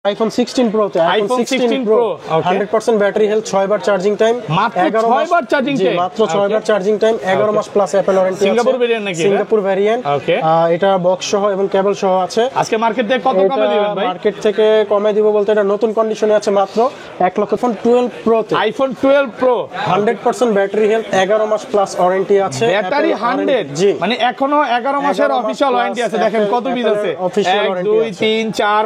IPhone 16 pro তে iPhone 16 pro 100% battery health 6 বার charging time মাত্র 6 বার চার্জিং টাইম মাত্র 6 বার চার্জিং টাইম 11 মাস plus Apple warranty Singapore variant নাকি সিঙ্গাপুর ভেরিয়েন্ট ওকে এটা বক্স সহ এবং কেবল সহ আছে আজকে মার্কেট থেকে কত কমে দিবেন ভাই মার্কেট থেকে কমে দিব বলতে এটা নতুন কন্ডিশনে আছে মাত্র 1 লক্ষ ফোন 12 প্রো তে আইফোন 12 প্রো 100% ব্যাটারি হেলথ 11 মাস প্লাস ওয়ারেন্টি আছে ব্যাটারি 100 জি মানে এখনো 11 মাসের অফিশিয়াল ওয়ারেন্টি আছে দেখেন কত পিস আছে 1 2 3 4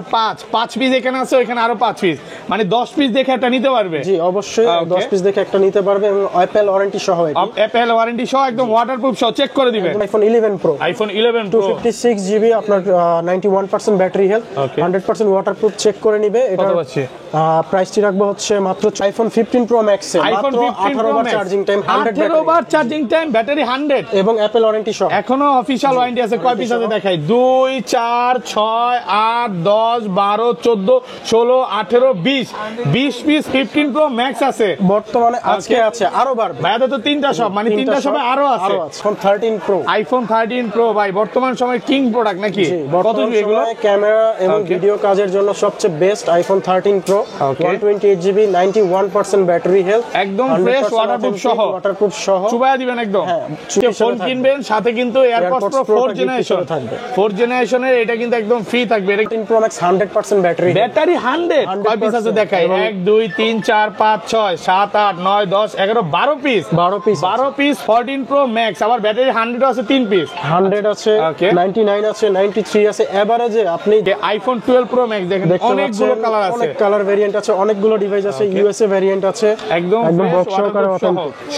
5 পিস এখানে আছে ওখানে আরো 5 পিস মানে 10 পিস দেখে একটা নিতে পারবে জি অবশ্যই 10 পিস দেখে একটা নিতে পারবে এবং অ্যাপল ওয়ারেন্টি সহ এটা অ্যাপল ওয়ারেন্টি সহ একদম ওয়াটারপ্রুফ সহ চেক করে দিবেন iPhone 11 pro iPhone 11 pro 256 GB আপনার 91% ব্যাটারি হেলথ 100% ওয়াটারপ্রুফ চেক করে নিবে এটা কত আছে প্রাইসটি রাখবো হচ্ছে মাত্র আইফোন 15 প্রো ম্যাক্স এ মাত্র 18 বার চার্জিং টাইম 18 বার চার্জিং টাইম ব্যাটারি 100 এবং অ্যাপল ওয়ারেন্টি সহ এখনো অফিশিয়াল ওয়ারেন্টি আছে কয় পিস আছে দেখাই 2 4 6 8 10 12 14 16 18 20 পিস 15 প্রো ম্যাক্স আছে বর্তমানে আজকে আছে আরো বাড়বে ভাইয়াতে তো তিনটা সব মানে তিনটা সবে আরো আছে আইফোন 13 প্রো আইফোন 13 প্রো ভাই বর্তমান সময় কিং প্রোডাক্ট নাকি কত এগুলো ক্যামেরা এবং ভিডিও কাজের জন্য সবচেয়ে best iPhone 13 pro 128 GB 91% battery health একদম ফ্রেশ ওয়াটারপ্রুফ সহ চুবায়া দিবেন একদম ফোন কিনবেন সাথে কিন্তু এয়ারপডস প্রো 4 জেনারেশন থাকবে 4 জেনারেশনের এটা কিন্তু একদম ফ্রি থাকবে 13 প্রো ম্যাক্স 100% ব্যাটারি 100 কয় পিস আছে দেখাই 1 2 3 4 5 6 7 8 9 10 11 12 পিস 12 পিস 14 প্রো ম্যাক্স আবার ব্যাটারি 100 আছে 3 পিস 100 আছে 99 আছে 93 আছে এভারেজে আপনি আইফোন 12 প্রো ম্যাক্স দেখেন অনেকগুলো কালার আছে অনেক কালার ভেরিয়েন্ট আছে অনেকগুলো ডিভাইস আছে ইউএসএ ভেরিয়েন্ট আছে একদম বক্স সহকারে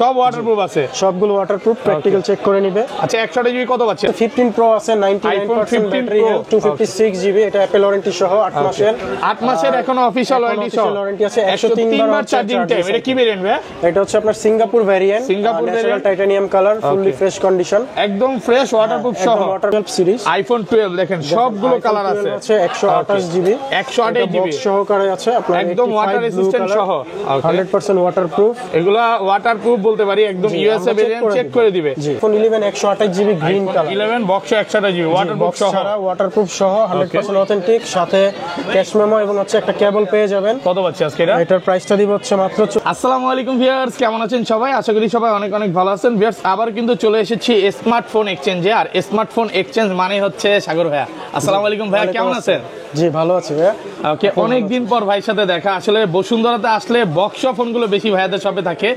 সব ওয়াটারপ্রুফ আছে সবগুলো ওয়াটারপ্রুফ প্র্যাকটিক্যাল চেক করে নিবে আচ্ছা 100 জিবি কত পাচ্ছে 15 প্রো আছে 99% ব্যাটারি 256 জিবি এটা অ্যাপল ওয়ারেন্টি সহ 8 মাসের এখনো অফিশিয়াল ওয়ারেন্টি আছে 103 বার চার্জিং টাইম এটা কি ভেরিয়েন্ট ভাই এটা হচ্ছে আপনার Singapore variant natural titanium colour fully fresh condition একদম ফ্রেশ ওয়াটারপ্রুফ সহ ওয়াটারপ্রুফ সিরিজ আইফোন 12 দেখেন সবগুলো কালার আছে 128 জিবি 128 জিবি সহকারে আছে আপনার একদম ওয়াটার রেজিস্ট্যান্ট সহ 100% ওয়াটারপ্রুফ এগুলা ওয়াটারপ্রুফ বলতে পারি একদম ইউএসএ ভেরিয়েন্ট চেক করে দিবে iPhone 11 128 GB green colour 11 box 128 GB waterproof সহ ওয়াটারপ্রুফ সহ 100% অথেন্টিক সাথে ক্যাশ মেমো এবং হচ্ছে একটা কেবল পেয়ে যাবেন কত পাচ্ছি আজকে এটার প্রাইসটা দিব হচ্ছে মাত্র আসসালামু আলাইকুম ভিউয়ার্স কেমন আছেন সবাই আশা করি সবাই অনেক অনেক ভালো আছেন ভিউয়ার্স আবার কিন্তু চলে এসেছি স্মার্টফোন এক্সচেঞ্জে আর স্মার্টফোন এক্সচেঞ্জ মানে হচ্ছে সাগর ভাইয়া আসসালামু আলাইকুম ভাইয়া কেমন আছেন জি ভালো আছি ভাইয়া ওকে অনেক দিন পর ভাইয়ের সাথে দেখা আসলে বসুন্ধরাতে আসলে বক্স ফোনগুলো বেশি ভাইয়াদের শপে থাকে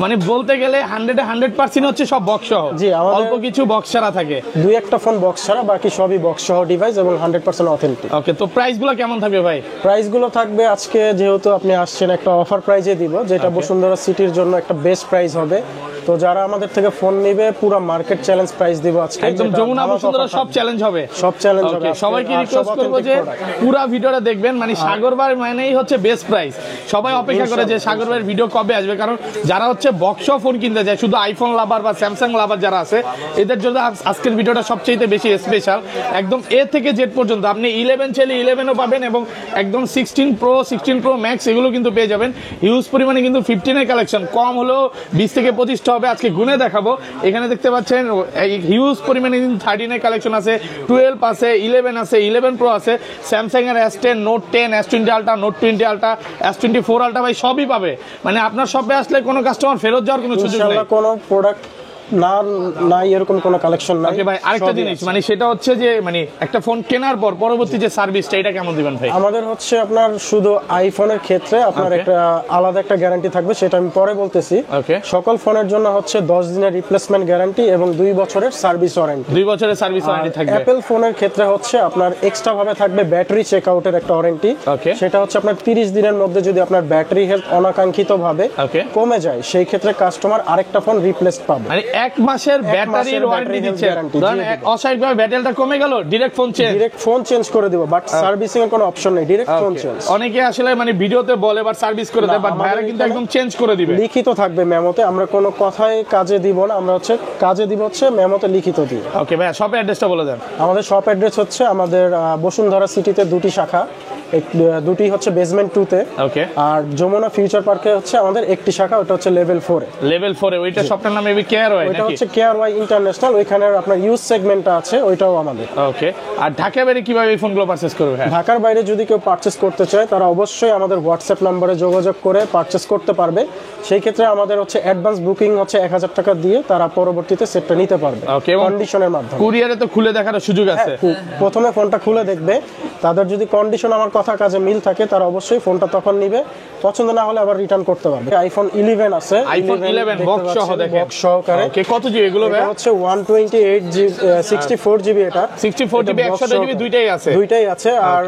মানে বলতে গেলে 100% হচ্ছে সব বক্স সহ জি অল্প কিছু বক্স ছাড়া থাকে দুই একটা ফোন বক্স ছাড়া বাকি সবই বক্স সহ ডিভাইস এবং 100% অথেন্টিক ওকে তো প্রাইসগুলো কেমন থাকবে ভাই প্রাইসগুলো থাকবে আজকে যেহেতু আপনি আসছেন একটা অফার প্রাইজে দিব যেটা বসুন্ধরা সিটির জন্য একটা বেস্ট প্রাইস হবে তো যারা আমাদের থেকে ফোন নেবে পুরো মার্কেট চ্যালেঞ্জ প্রাইস দিব আজকে একদম যমুনা বসুন্ধরা সব চ্যালেঞ্জ হবে সবাইকে রিকোয়েস্ট করব যে পুরো ভিডিওটা দেখবেন মানে সাগর ভাই মানেই হচ্ছে বেস্ট প্রাইস সবাই অপেক্ষা করে যে সাগর ভাইয়ের ভিডিও কবে আসবে কারণ যারা হচ্ছে বক্স ফোন কিনতে যায় শুধু আইফোন লাভার বা স্যামসাং লাভার যারা আছে এদের জন্য আজকের ভিডিওটা সবচেয়ে বেশি স্পেশাল একদম এ থেকে জেড পর্যন্ত আপনি 11 চাইলে 11ও পাবেন এবং একদম 16 প্রো ম্যাক্স এগুলো কিন্তু পেয়ে যাবেন হিউজ পরিমাণে কিন্তু 15 এর কালেকশন কম হলেও 20 থেকে 25টা হবে আজকে গুনে দেখাবো এখানে দেখতে পাচ্ছেন হিউজ পরিমাণে কিন্তু 13 এর কালেকশন আছে 12 আছে 11 আছে 11 প্রো আছে স্যামসাং এর S10 note 10 S20 ultra note 20 ultra S24 ultra ভাই সবই পাবে মানে আপনার শপে আসলে কোনো কাস্টমার ফেরত যাওয়ার কোনো সুযোগ নেই ইনশাআল্লাহ কোনো প্রোডাক্ট না এরকম কোনো কালেকশন নাই ওকে ভাই আরেকটা জিনিস মানে সেটা হচ্ছে যে মানে একটা ফোন কেনার পর পরবর্তী যে সার্ভিসটা এটা কেমন দিবেন ভাই আমাদের হচ্ছে আপনার শুধু আইফোনের ক্ষেত্রে আপনার একটা আলাদা একটা গ্যারান্টি থাকবে সেটা আমি পরে বলতেছি সকল ফোনের জন্য হচ্ছে 10 দিনের রিপ্লেসমেন্ট গ্যারান্টি এবং 2 বছরের সার্ভিস ওয়ারেন্টি 2 বছরের সার্ভিস ওয়ারেন্টি থাকবে অ্যাপল ফোনের ক্ষেত্রে হচ্ছে আপনার এক্সট্রা ভাবে থাকবে ব্যাটারি চেক আউটের একটা ওয়ারেন্টি সেটা হচ্ছে আপনার 30 দিনের মধ্যে যদি আপনার ব্যাটারি হেলথ অনাকাঙ্ক্ষিতভাবে কমে যায় সেই ক্ষেত্রে কাস্টমার আরেকটা ফোন রিপ্লেস পাবে মানে 1 মাসের ব্যাটারির ওয়ারেন্টি দিচ্ছে ধরেন অস্বাভাবিকভাবে ব্যাটারিটা কমে গেল ডাইরেক্ট ফোন চেঞ্জ করে দিব বাট সার্ভিসিং এর কোনো অপশন নেই ডাইরেক্ট ফোন চেঞ্জ অনেকে আসলে মানে ভিডিওতে বলে বাট সার্ভিস করে দেয় বাট ভাইরা কিন্তু একদম চেঞ্জ করে দিবে লিখিত থাকবে মেমোতে আমরা কোনো কথাই কাজে দিব না আমরা হচ্ছে কাজে দিব হচ্ছে মেমোতে লিখিত দিই ওকে ভাই শপ অ্যাড্রেসটা বলে দেন আমাদের শপ অ্যাড্রেস হচ্ছে আমাদের বসুন্ধরা সিটিতে দুটি শাখা দুটি হচ্ছে বেসমেন্ট 2 তে। ওকে। আর যমুনা ফিউচার পার্কে হচ্ছে আমাদের একটি শাখা, ওটা হচ্ছে লেভেল 4 এ। লেভেল 4 এ ওইটা শপটার নাম এবি কেয়ার ওয়াই নাকি? ওইটা হচ্ছে কেয়ার ওয়াই ইন্টারন্যাশনাল, ওইখানে আপনার ইউজ সেগমেন্টটা আছে, ওইটাও আমাদের। ওকে। আর ঢাকার বাইরে কিভাবে এই ফোনগুলো পারচেজ করবে? ঢাকার বাইরে যদি কেউ পারচেজ করতে চায় তারা অবশ্যই আমাদের হোয়াটসঅ্যাপ নম্বরে যোগাযোগ করে পারচেজ করতে পারবে। সেই ক্ষেত্রে আমাদের হচ্ছে অ্যাডভান্স বুকিং হচ্ছে 1000 টাকা দিয়ে তারা পরবর্তীতে সেটটা নিতে পারবে কন্ডিশনের মাধ্যমে। কুরিয়ারে তো খুলে দেখার সুযোগ আছে? প্রথমে ফোনটা খুলে দেখবে, তাদের যদি কন্ডিশন আমার কথা কাজে মিল থাকে তারা অবশ্যই ফোনটা তখন নিবে, পছন্দ না হলে আবার রিটার্ন করতে পারবে। আইফোন 11 আছে, আইফোন 11 বক্স সহ দেখেন, বক্স সহকারে। ওকে, কত জিবি এগুলো ভাই? এটা হচ্ছে 128 জিবি 64 জিবি, এটা 64 জিবি 128 জিবি দুইটাই আছে? দুইটাই আছে। আর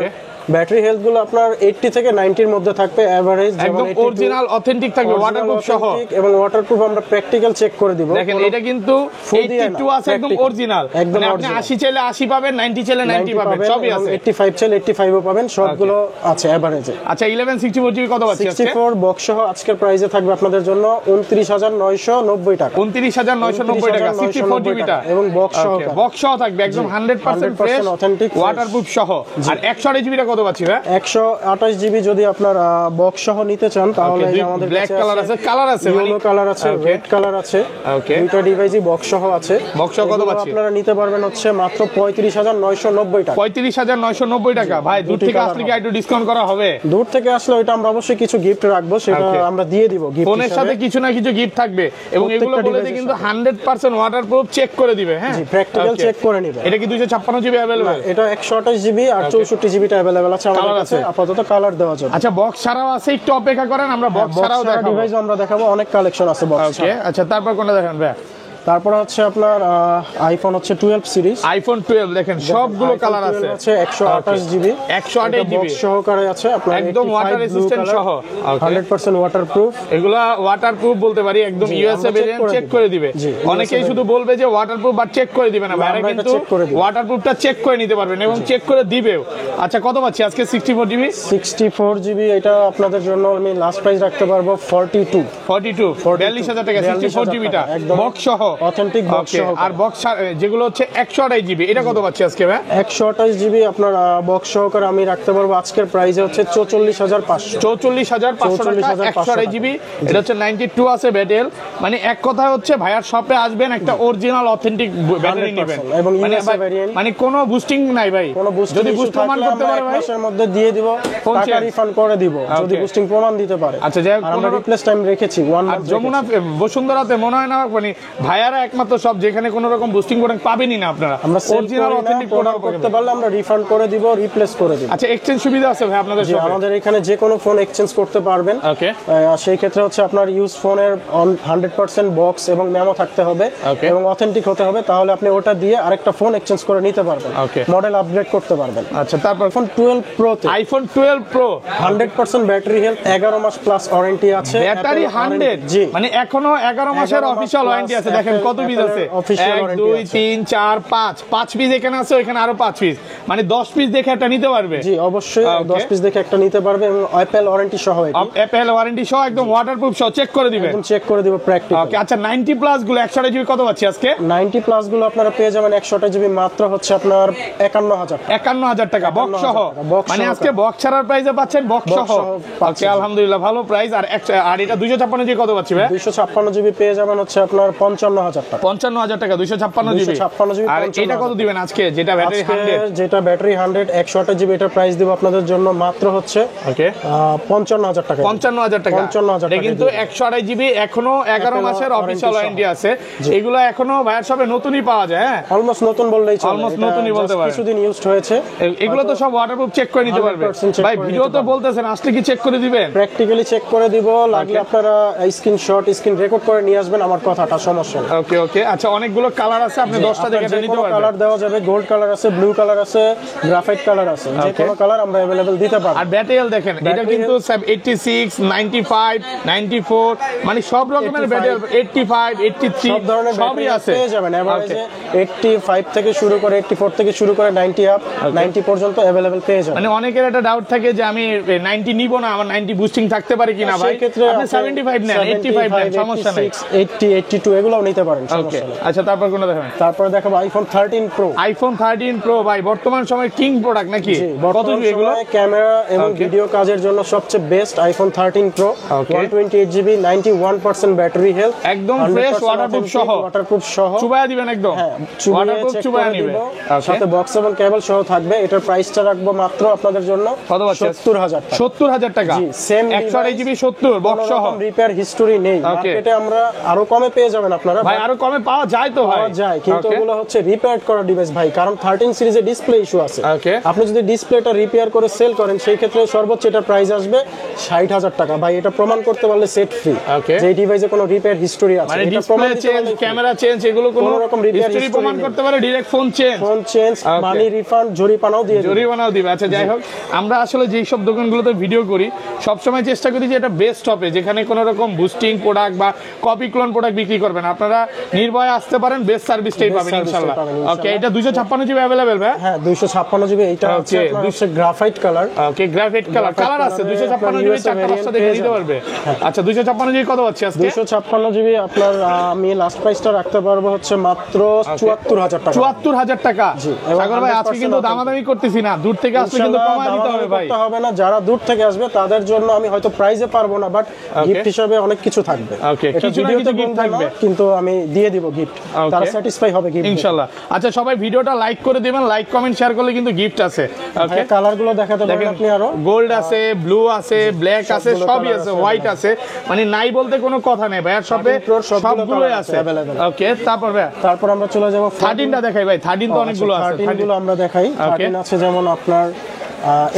ব্যাটারি হেলথ গুলো আপনার 80 থেকে 90 এর মধ্যে থাকবে এভারেজ, একদম অরিজিনাল অথেন্টিক থাকবে, ওয়াটারপ্রুফ সহ। এবং ওয়াটারপ্রুফ আমরা প্র্যাকটিক্যাল চেক করে দিব। দেখেন এটা কিন্তু 82 আছে, একদম অরিজিনাল, মানে আপনি 80 চাইলে 80 পাবেন, 90 চাইলে 90 পাবেন, সবই আছে। 85 চাইলে 85 ও পাবেন, সবগুলো আছে এভারেজে। আচ্ছা 11 64 জিবি কত পাচ্ছি আজকে? 64 বক্স সহ আজকের প্রাইসে থাকবে আপনাদের জন্য 29990 টাকা। 29990 টাকা 64 জিবিটা, এবং বক্স সহ, বক্স সহ থাকবে একদম 100% ফ্রেশ অথেন্টিক ওয়াটারপ্রুফ সহ। আর 128 জিবিটা কত পাচ্ছি ভাই? 128 জিবি যদি আপনার বক্স সহ নিতে চান তাহলে আমাদের ব্ল্যাক কালার আছে, কালার আছে, ইয়েলো কালার আছে, রেড কালার আছে। ওকে, দুটো ডিভাইসই বক্স সহ আছে। বক্স সহ কত পাচ্ছি? আপনারা নিতে পারবেন হচ্ছে মাত্র 35990 টাকা। 35990 টাকা। ভাই দূর থেকে আসলে কি একটু ডিসকাউন্ট করা হবে? দূর থেকে আসলে ওইটা আমরা অবশ্যই কিছু গিফট রাখবো, সেটা আমরা দিয়ে দিব গিফট। ফোনের সাথে কিছু না কিছু গিফট থাকবে, এবং এগুলো বলেতে কিন্তু 100% ওয়াটারপ্রুফ চেক করে দিবে। হ্যাঁ, জি, প্র্যাকটিক্যাল চেক করে নিবে। এটা কি 256 জিবি अवेलेबल? এটা 128 জিবি আর 64 জিবিটা अवेलेबल আছে আমাদের কাছে, আপাতত কালার দেওয়া যাবে। আচ্ছা বক্স ছাড়াও আছে, একটু অপেক্ষা করেন, আমরা বক্স ছাড়াও দেখাবো। ডিভাইস আমরা দেখাবো, অনেক কালেকশন আছে বক্স। ওকে, আচ্ছা তারপর কোনটা দেখান ভাই? তারপর হচ্ছে আপনার আইফোন হচ্ছে 12 সিরিজ। আইফোন 12 দেখেন সবগুলো কালার আছে। 128 জিবি, 128 জিবি সহকারে আছে আপনার, একদম ওয়াটার রেজিস্ট্যান্ট সহ, 100% ওয়াটারপ্রুফ। এগুলা ওয়াটারপ্রুফ বলতে পারি, একদম ইউএসএ ভেরিয়েন্ট চেক করে দিবে। অনেকেই শুধু বলবে যে ওয়াটারপ্রুফ বাট চেক করে দিবে না, ভাইরা কিন্তু ওয়াটারপ্রুফটা চেক করে নিতে পারবেন এবং চেক করে দিবেও। আচ্ছা কত পাচ্ছি আজকে? 64 জিবি। 64 জিবি এটা আপনাদের জন্য আমি লাস্ট প্রাইস রাখতে পারবো 42 42000 টাকা 64 জিবিটা বক্স সহ, অথেন্টিক বক্স সহ। আর বক্স যেগুলো হচ্ছে 128 জিবি, এটা কত পাচ্ছি আজকে ভাই? 128 জিবি আপনার বক্স সহকারে আমি রাখতে পারবো আজকের প্রাইসে হচ্ছে 44500 টাকা 128 জিবি। এটা হচ্ছে 92 আছে ব্যাটেল, মানে এক কথা হচ্ছে ভাইয়ার শপে আসবেন, একটা অরিজিনাল অথেন্টিক ব্যাটারি নেবেন, এবং ইউএসএ ভেরিয়েন্ট, মানে কোনো বুস্টিং নাই ভাই। যদি বুস্ট প্রমাণ করতে পারে ভাই মাসের মধ্যে দিয়ে দিব, টাকা রিফান্ড করে দিব যদি বুস্টিং প্রমাণ দিতে পারে। আচ্ছা যাই হোক, আমরা রিপ্লেস টাইম রেখেছি 1 মান্থ। যমুনা বসুন্ধরাতে মনে হয় না মানে ভাইয়ারা একমাত্র সব যেখানে কোনো রকম বুস্টিং প্রোডাক্ট পাবেনই না আপনারা। আমরা অরিজিনাল অথেন্টিক প্রোডাক্ট করতে পারলে আমরা রিফান্ড করে দিব, রিপ্লেস করে দিব। আচ্ছা এক্সচেঞ্জ সুবিধা আছে ভাই আপনাদের শপে? আমাদের এখানে যে কোনো ফোন এক্সচেঞ্জ করতে পারবেন। ওকে, সেই ক্ষেত্রে হচ্ছে আপনার ইউজ ফোনের 100% বক্স এবং মেমো থাকতে হবে এবং অথেন্টিক হতে হবে, তাহলে আপনি ওটা দিয়ে আরেকটা ফোন এক্সচেঞ্জ করে নিতে পারবেন, মডেল আপগ্রেড করতে পারবেন। আচ্ছা তারপর আইফোন 12 প্রো তে, আইফোন 12 প্রো 100% ব্যাটারি হেলথ, 11 মাস প্লাস ওয়ারেন্টি আছে। ব্যাটারি 100, জি, মানে এখনো 11 মাসের অফিশিয়াল ওয়ারেন্টি আছে। দেখেন কত পিস আছে, 1 2 3 4 5 পিস এখানে আছে, ওখানে আরো 5 পিস, মানে 10 পিস দেখে একটা নিতে পারবে। জি অবশ্যই 10 পিস দেখে একটা নিতে পারবে, এবং অ্যাপল ওয়ারেন্টি সহ, অ্যাপল ওয়ারেন্টি সহ একদম ওয়াটারপ্রুফ সহ চেক করে দিবেন, একদম চেক করে দিব প্র্যাকটিক্যাল। ওকে, আচ্ছা 90 প্লাস গুলো 128 জিবি কত পাচ্ছি আজকে? 90 প্লাস গুলো আপনারা পেয়ে যাবেন 128 জিবি মাত্র হচ্ছে আপনার 51000 টাকা বক্স সহ, মানে আজকে বক্স ছাড়ার প্রাইসে পাচ্ছেন বক্স সহ। ওকে আলহামদুলিল্লাহ ভালো প্রাইস। আর এটা 256 জিবি কত পাচ্ছি ভাই? 256 জিবি পেয়ে যাবেন হচ্ছে আপনার 55000 টাকা। 55000 টাকা 256 জিবি। আর এটা কত দিবেন আজকে যেটা ব্যাটারি 100? যেটা ব্যাটারি 100 128 জিবি, এটা প্রাইস দেব আপনাদের জন্য মাত্র হচ্ছে ওকে 55000 টাকা। 55000 টাকা। 55000 এটা কিন্তু 128 জিবি, এখনো 11 মাসের অফিশিয়াল ওয়ারেন্টি আছে। এগুলো এখনো ভাইয়ার সবে নতুনই পাওয়া যায়। হ্যাঁ অলমোস্ট নতুন বললেই চলে, অলমোস্ট নতুনই বলতে পারেন, কিছুদিন ইউজড হয়েছে। এগুলো তো সব ওয়াটারপ্রুফ চেক করে নিতে পারবে ভাই। ভিডিও তো বলতেছেন, আসলে কি চেক করে দিবেন? প্র্যাকটিক্যালি চেক করে দিব, লাগলে আপনারা স্ক্রিনশট স্ক্রিন রেকর্ড করে নিয়ে আসবেন, আমার কথাটা সমস্যা নেই। ওকে ওকে, আচ্ছা অনেকগুলো কালার আছে, আপনি 10টা দেখে নিতে পারবেন। কালার দেওয়া যাবে, গোল্ড কালার আছে, ব্লু কালার আছে, গ্রাফাইট কালার আছে, যে কোনো কালার আমরা अवेलेबल দিতে পারবো। আর ব্যাটারি দেখেন, এটা কিন্তু 86 95 94 মানে সব রকমের ব্যাটারি, 85 83 সব ধরনের সবই আছে পেয়ে যাবেন। এভারেজে 85 থেকে শুরু করে 84 থেকে শুরু করে 90 আপ 90 পর্যন্ত अवेलेबल পেয়ে যাবেন। মানে অনেকের একটা ডাউট থাকে যে আমি 90 নিব না, আমার 90 বুস্টিং থাকতে পারে কিনা ভাই। সেই ক্ষেত্রে আপনি 75 নেন, 85 নেন, সমস্যা নাই। 80 82 এগুলোও নিতে নিতে পারেন। ওকে, আচ্ছা তারপর কোনটা দেখাবেন? তারপরে দেখাবো আইফোন 13 প্রো। আইফোন 13 প্রো ভাই বর্তমান সময় কিং প্রোডাক্ট নাকি? কত জিবি এগুলো? ক্যামেরা এবং ভিডিও কাজের জন্য সবচেয়ে best iPhone 13 pro, 128GB, 91% battery health, একদম ফ্রেশ, ওয়াটারপ্রুফ সহ চুবায়া দিবেন একদম, ওয়াটারপ্রুফ চুবায়া নিবে, সাথে বক্স এবং কেবল সহ থাকবে। এটার প্রাইসটা রাখবো মাত্র আপনাদের জন্য 70000 টাকা। 70000 টাকা, জি সেম 128GB 70 বক্স সহ, রিপেয়ার হিস্টরি নেই। মার্কেটে আমরা আরো কমে পেয়ে যাবেন আপনারা। ভাই আরো কমে পাওয়া যায় তো ভাই? পাওয়া যায়, কিন্তু এগুলো হচ্ছে রিপেয়ার করা ডিভাইস ভাই, কারণ 13 সিরিজে ডিসপ্লে ইস্যু আছে। আপনি যদি ডিসপ্লেটা রিপেয়ার করে সেল করেন সেই ক্ষেত্রে সর্বোচ্চ এটার প্রাইস আসবে 60000 টাকা ভাই। এটা প্রমাণ করতে পারলে সেট ফ্রি, যে ডিভাইসে কোনো রিপেয়ার হিস্টরি আছে। মানে ডিসপ্লে চেঞ্জ, ক্যামেরা চেঞ্জ, এগুলো কোনো রকম হিস্টরি প্রমাণ করতে পারে, ডাইরেক্ট ফোন চেঞ্জ, মানি রিফান্ড, জরিমানাও দিবে। আচ্ছা যাই হোক, আমরা আসলে যেই সব দোকানগুলোতে ভিডিও করি সব সময় চেষ্টা করি যে এটা বেস্ট হবে, যেখানে কোনো রকম বুস্টিং প্রোডাক্ট বা কপি ক্লোন প্রোডাক্ট বিক্রি করবেন। আপনারা নির্ভয়ে আসতে পারেন, বেস্ট সার্ভিসটাই পাবেন ইনশাআল্লাহ। ওকে, এটা 256GB अवेलेबल ভাই? হ্যাঁ 256GB। এটা হচ্ছে গ্রাফাইট কালার। ওকে, গ্রাফাইট কালার আছে 256GB, চারটা পাঁচটা দেখে দিতে পারবে। আচ্ছা 256GB কত হচ্ছে আজকে? 256GB আপনার আমি লাস্ট প্রাইসটা রাখতে পারবো হচ্ছে মাত্র 74000 টাকা। 74000 টাকা। সাগর ভাই আজকে কিন্তু দামাদামি করতেছি না, দূর থেকে আসলে কিন্তু কমায় দিতে হবে ভাই। হবে না, যারা দূর থেকে আসবে তাদের জন্য আমি হয়তো প্রাইসে পারবো না, বাট গিফট হিসেবে অনেক কিছু থাকবে। ওকে, কিছু না কিছু গিফট থাকবে, কিন্তু আমি দিয়ে দিব গিফট, তারা স্যাটিসফাই হবে গিফট ইনশাআল্লাহ। আচ্ছা সবাই ভিডিওটা লাইক করে দিবেন, লাইক কমেন্ট শেয়ার করলে কিন্তু গিফট আছে। ওকে, কালারগুলো দেখাতে পারেন আপনি, আরো গোল্ড আছে, ব্লু আছে, ব্ল্যাক আছে, সবই আছে, হোয়াইট আছে, মানে নাই বলতে কোনো কথা নেই ভাইয়ার শপে সবগুলোই আছে। ওকে, তারপর আমরা চলে যাব 13টা দেখাই ভাই। 13 তো অনেকগুলো আছে, 13 আমরা দেখাই। 13 আছে যেমন আপনার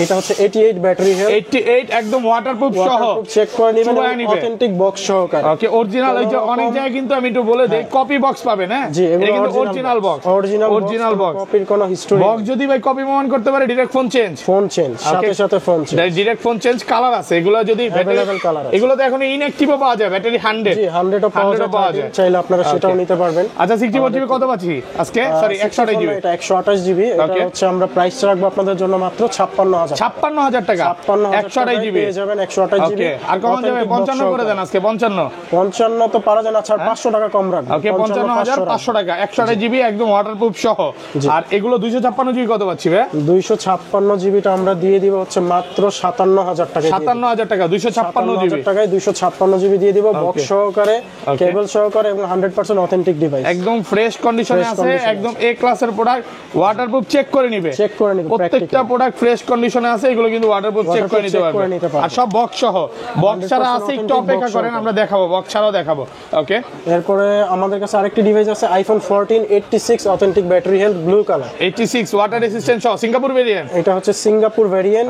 এটা হচ্ছে 88 ব্যাটারি হেলথ, 88 একদম ওয়াটারপ্রুফ সহ, চেক করে নেবেন, অথেন্টিক বক্স সহকারে। ওকে, অরিজিনাল। ওই যে অনেক জায়গায় কিন্তু আমি একটু বলে দেই কপি বক্স পাবেন, হ্যাঁ এটা কিন্তু অরিজিনাল বক্স, অরিজিনাল বক্স, কপির কোনো হিস্টরি। বক্স যদি ভাই কপি প্রমাণ করতে পারে, ডাইরেক্ট ফোন চেঞ্জ, সাথে phone change, direct phone change. Colour আছে এগুলো, যদি अवेलेबल কালার আছে, এগুলো তো এখন ইনঅ্যাকটিভও পাওয়া যায়, ব্যাটারি 100 জি 100ও পাওয়া যায়, চাইলে আপনারা সেটাও নিতে পারবেন। আচ্ছা 64GB কত পাচ্ছি আজকে? সরি 128GB, এটা 128GB। এটা হচ্ছে আমরা প্রাইস রাখবো আপনাদের জন্য মাত্র 56000 টাকা। 128GB পেয়ে যাবেন, 128GB। আর কমান যাবে 55 করে দেন আজকে। 55 তো পারা যায় না, ছাড় 500 টাকা কম রাখবো। ওকে, 55500 টাকা, 128GB একদম ওয়াটারপ্রুফ সহ। আর এগুলো 256GB কত পাচ্ছি ভাই? 256GB টা আমরা দিয়ে দিব হচ্ছে মাত্র 57000 টাকা। 57000 টাকা, 256GB টাকায় 256GB দিয়ে দিব, বক্স সহকারে, কেবল সহকারে এবং 100% অথেন্টিক ডিভাইস, একদম ফ্রেশ কন্ডিশনে আছে, একদম এ ক্লাসের প্রোডাক্ট। ওয়াটারপ্রুফ চেক করে নিবে, প্রত্যেকটা প্রোডাক্ট ফ্রেশ কন্ডিশনে আছে, এগুলো কিন্তু ওয়াটারপ্রুফ চেক করে নিতে পারবে। আর সব বক্স সহ, বক্স ছাড়া আছে একটু অপেক্ষা করেন, আমরা দেখাবো, বক্স ছাড়াও দেখাবো। ওকে, এরপরে আমাদের কাছে আরেকটি ডিভাইস আছে, iPhone 14 86 authentic battery health, blue colour, 86 water resistant সহ, সিঙ্গাপুর ভেরিয়েন্ট। এটা হচ্ছে সিঙ্গাপুর ভেরিয়েন্ট,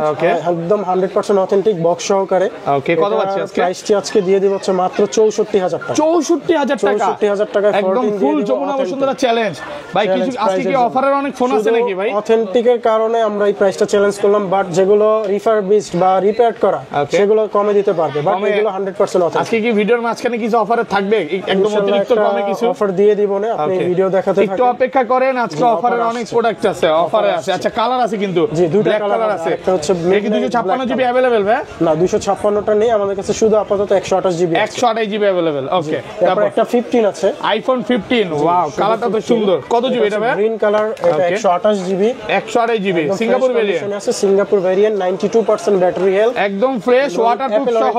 একদম 100% অথেন্টিক বক্স সহকারে। ওকে, কত পাচ্ছি আজকে? প্রাইসটি আজকে দিয়ে দিব হচ্ছে মাত্র 64000 টাকা। 64000 টাকা, 64000 টাকা, একদম ফুল যমুনা বসুন্ধরা চ্যালেঞ্জ ভাই। কিছু আজকে কি অফারের অনেক ফোন আছে নাকি ভাই? অথেন্টিকের কারণে আমরা এই প্রাইসটা চ্যালেঞ্জ করলাম, বাট যেগুলো রিফারবিশড বা রিপেয়ার করা সেগুলো কমে দিতে পারবে, বাট এগুলো 100% অথেন্টিক। আজকে কি ভিডিওর মাঝখানে কিছু অফার থাকবে? একদম অতিরিক্ত কমে কিছু অফার দিয়ে দিব না, আপনি ভিডিও দেখাতে থাকুন, একটু অপেক্ষা করেন। আজকে অফারের অনেক প্রোডাক্ট আছে, অফারে আছে। আচ্ছা কালার আছে কিন্তু, জি দুটো কালার আছে। একটা হচ্ছে 256GB अवेलेबल ভাই? না 256টা নেই আমাদের কাছে, শুধু আপাতত 128GB 128GB अवेलेबल। ওকে, তারপর একটা 15 আছে, আইফোন 15। ওয়াও, কালারটা তো সুন্দর। কত জিবি এটা ভাই? গ্রিন কালার, এটা 128GB 128GB সিঙ্গাপুর ভেরিয়েন্ট আছে, সিঙ্গাপুর ভেরিয়েন্ট, 92% ব্যাটারি হেলথ, একদম ফ্রেশ ওয়াটারপ্রুফ সহ।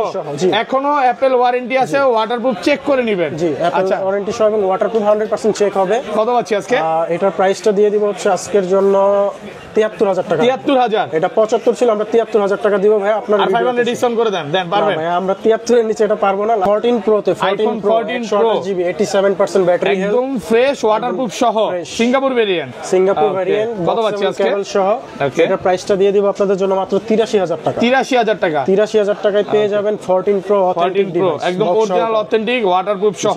এখনো অ্যাপল ওয়ারেন্টি আছে, ওয়াটারপ্রুফ চেক করে নেবেন। জি অ্যাপল ওয়ারেন্টি সহ এবং ওয়াটারপ্রুফ 100% চেক হবে। কত পাচ্ছি আজকে? এটার প্রাইসটা দিয়ে দিব হচ্ছে আজকের জন্য 73000 টাকা। 73000, এটা 75 ছিল, আমরা 73000 টাকা দিব ভাই। আপনার আর 500 ডিসকাউন্ট করে দেন পারবেন ভাই? আমরা 73 এর নিচে এটা পারবো না। 14 প্রো তে 14 প্রো 128GB 87% ব্যাটারি হেলথ, একদম ফ্রেশ ওয়াটারপ্রুফ সহ, সিঙ্গাপুর ভেরিয়েন্ট, কত পাচ্ছি আজকে? কেবল সহ। এটা প্রাইসটা দিয়ে দিব আপনাদের জন্য মাত্র 83000 টাকা। 83000 টাকা, 83000 টাকায় পেয়ে যাবেন 14 প্রো অথেন্টিক ডিভাইস, একদম অরিজিনাল অথেন্টিক ওয়াটারপ্রুফ সহ।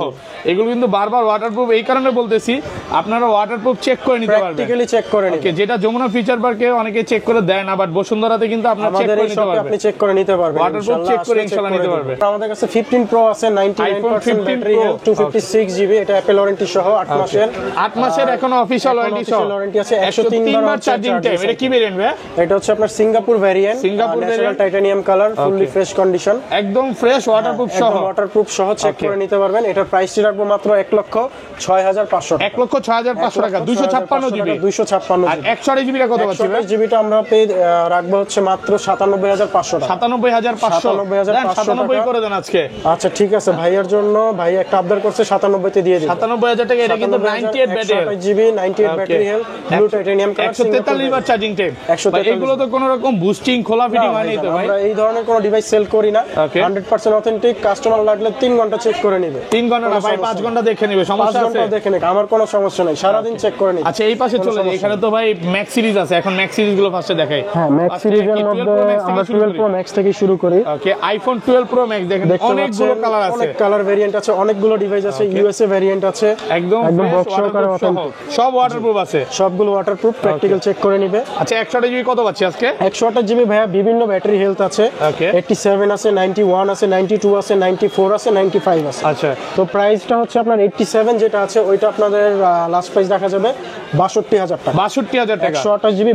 এগুলো কিন্তু বারবার ওয়াটারপ্রুফ এই কারণে বলতেছি, আপনারা ওয়াটারপ্রুফ চেক করে নিতে পারবেন, প্র্যাকটিক্যালি চেক করে নিতে। যেটা যমুনা ফিচার পার্কে অনেকে চেক করে দেয় না, বাট বসুন্ধরাতে কিন্তু আপনারা চেক করে নিতে পারবেন, আপনি চেক করে নিতে পারবেন, ওয়াটারপ্রুফ চেক করে ইনশাআল্লাহ নিতে পারবেন। আমাদের কাছে 15 প্রো আছে 99% ব্যাটারি হেলথ 256 জিবি, এটা অ্যাপল ওয়ারেন্টি সহ 8 মাসের। 8 মাসের এখনো অফিশিয়াল ওয়ারেন্টি আছে, 103 বার চার্জিং টাইম। এটা কি ভেরিয়েন্ট ভাই? এটা হচ্ছে আপনার Singapore variant, natural titanium colour, fully fresh condition, একদম ফ্রেশ ওয়াটারপ্রুফ সহ, ওয়াটারপ্রুফ সহ চেক করে নিতে পারবেন। এটার প্রাইসটি রাখবো মাত্র 1,06,500 টাকা। 1,06,500 টাকা 256 জিবি। 256 আর 128 জিবিটা কত পাচ্ছি ভাই? 128 জিবিটা আমরা রাখবো হচ্ছে মাত্র 97,500 টাকা। 97,500 97 করে দেন আজকে। আচ্ছা ঠিক আছে, ভাইয়ার জন্য ভাই একটা আবদার করছে 97 তে দিয়ে দিন। 97,000 টাকা। এটা কিন্তু 98 battery GB, 98 battery health, blue titanium colour, 143 বার চার্জিং টাইম। এগুলো তো কোনো রকম বুস্টিং খোলা ফিটিং হয়নি তো ভাই? আমরা এই ধরনের কোনো ডিভাইস সেল করি না। 100% অথেন্টিক, কাস্টমার লাগলে 3 ঘন্টা চেক করে নেবে। 3 ঘন্টা না ভাই, 5 ঘন্টা দেখে নেবে, সমস্যা আছে? 5 ঘন্টা দেখে নেবে, আমার কোনো সমস্যা নাই, সারা দিন চেক করে নেবে। আচ্ছা এই পাশে চলে যাই, এখানে তো ভাই ম্যাক্স সিরিজ আছে, এখন ম্যাক্স সিরিজ গুলো ফার্স্টে দেখাই। হ্যাঁ, ম্যাক্স সিরিজের মধ্যে আমরা 12 প্রো ম্যাক্স থেকে শুরু করি। ওকে, আইফোন 12 প্রো ম্যাক্স দেখেন অনেকগুলো কালার আছে, অনেক কালার ভেরিয়েন্ট আছে, অনেকগুলো ডিভাইস আছে, ইউএসএ ভেরিয়েন্ট আছে, একদম বক্স সহকারে অথেন্টিক, সব ওয়াটারপ্রুফ আছে, সবগুলো ওয়াটারপ্রুফ, প্র্যাকটিক্যাল চেক করে নেবে। আচ্ছা 128 জিবি কত পাচ্ছি আজকে? 128 জিবি ভাইয়া বিভিন্ন ব্যাটারি হেলথ আছে, 87 আছে, 91 আছে, 92 আছে, 94 আছে, 95 আছে। আচ্ছা, তো প্রাইসটা হচ্ছে আপনার 87 যেটা আছে ওইটা আপনাদের লাস্ট প্রাইস দেখা যাবে 62,000 টাকা। 62,000 টাকা 128 জিবি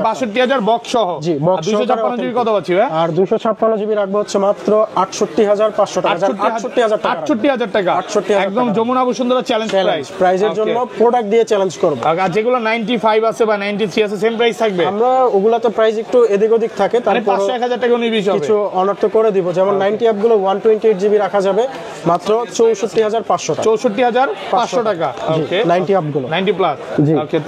62,000 বক্স সহ। জি, বক্স সহ। 256 জিবি কত পাচ্ছি ভাই? আর 256 জিবি রাখবো হচ্ছে মাত্র 68,500 টাকা। 68,000 টাকা, 68,000 টাকা, 68,000 একদম যমুনা বসুন্ধরা চ্যালেঞ্জ প্রাইস। প্রাইজের জন্য প্রোডাক্ট দিয়ে চ্যালেঞ্জ করব। আর যেগুলো 95 আছে বা 93 আছে সেম প্রাইস থাকবে? আমরা ওগুলাতে প্রাইস একটু এদিক ওদিক থাকে, তারপর 500-1000 টাকা নিবি সব কিছু অনার তো করে দিব। যেমন 90 অ্যাপ গুলো 128 জিবি রাখা যাবে মাত্র 64,500 টাকা। 64,500 টাকা। ওকে, 90 অ্যাপ গুলো 90 প্লাস। ওকে,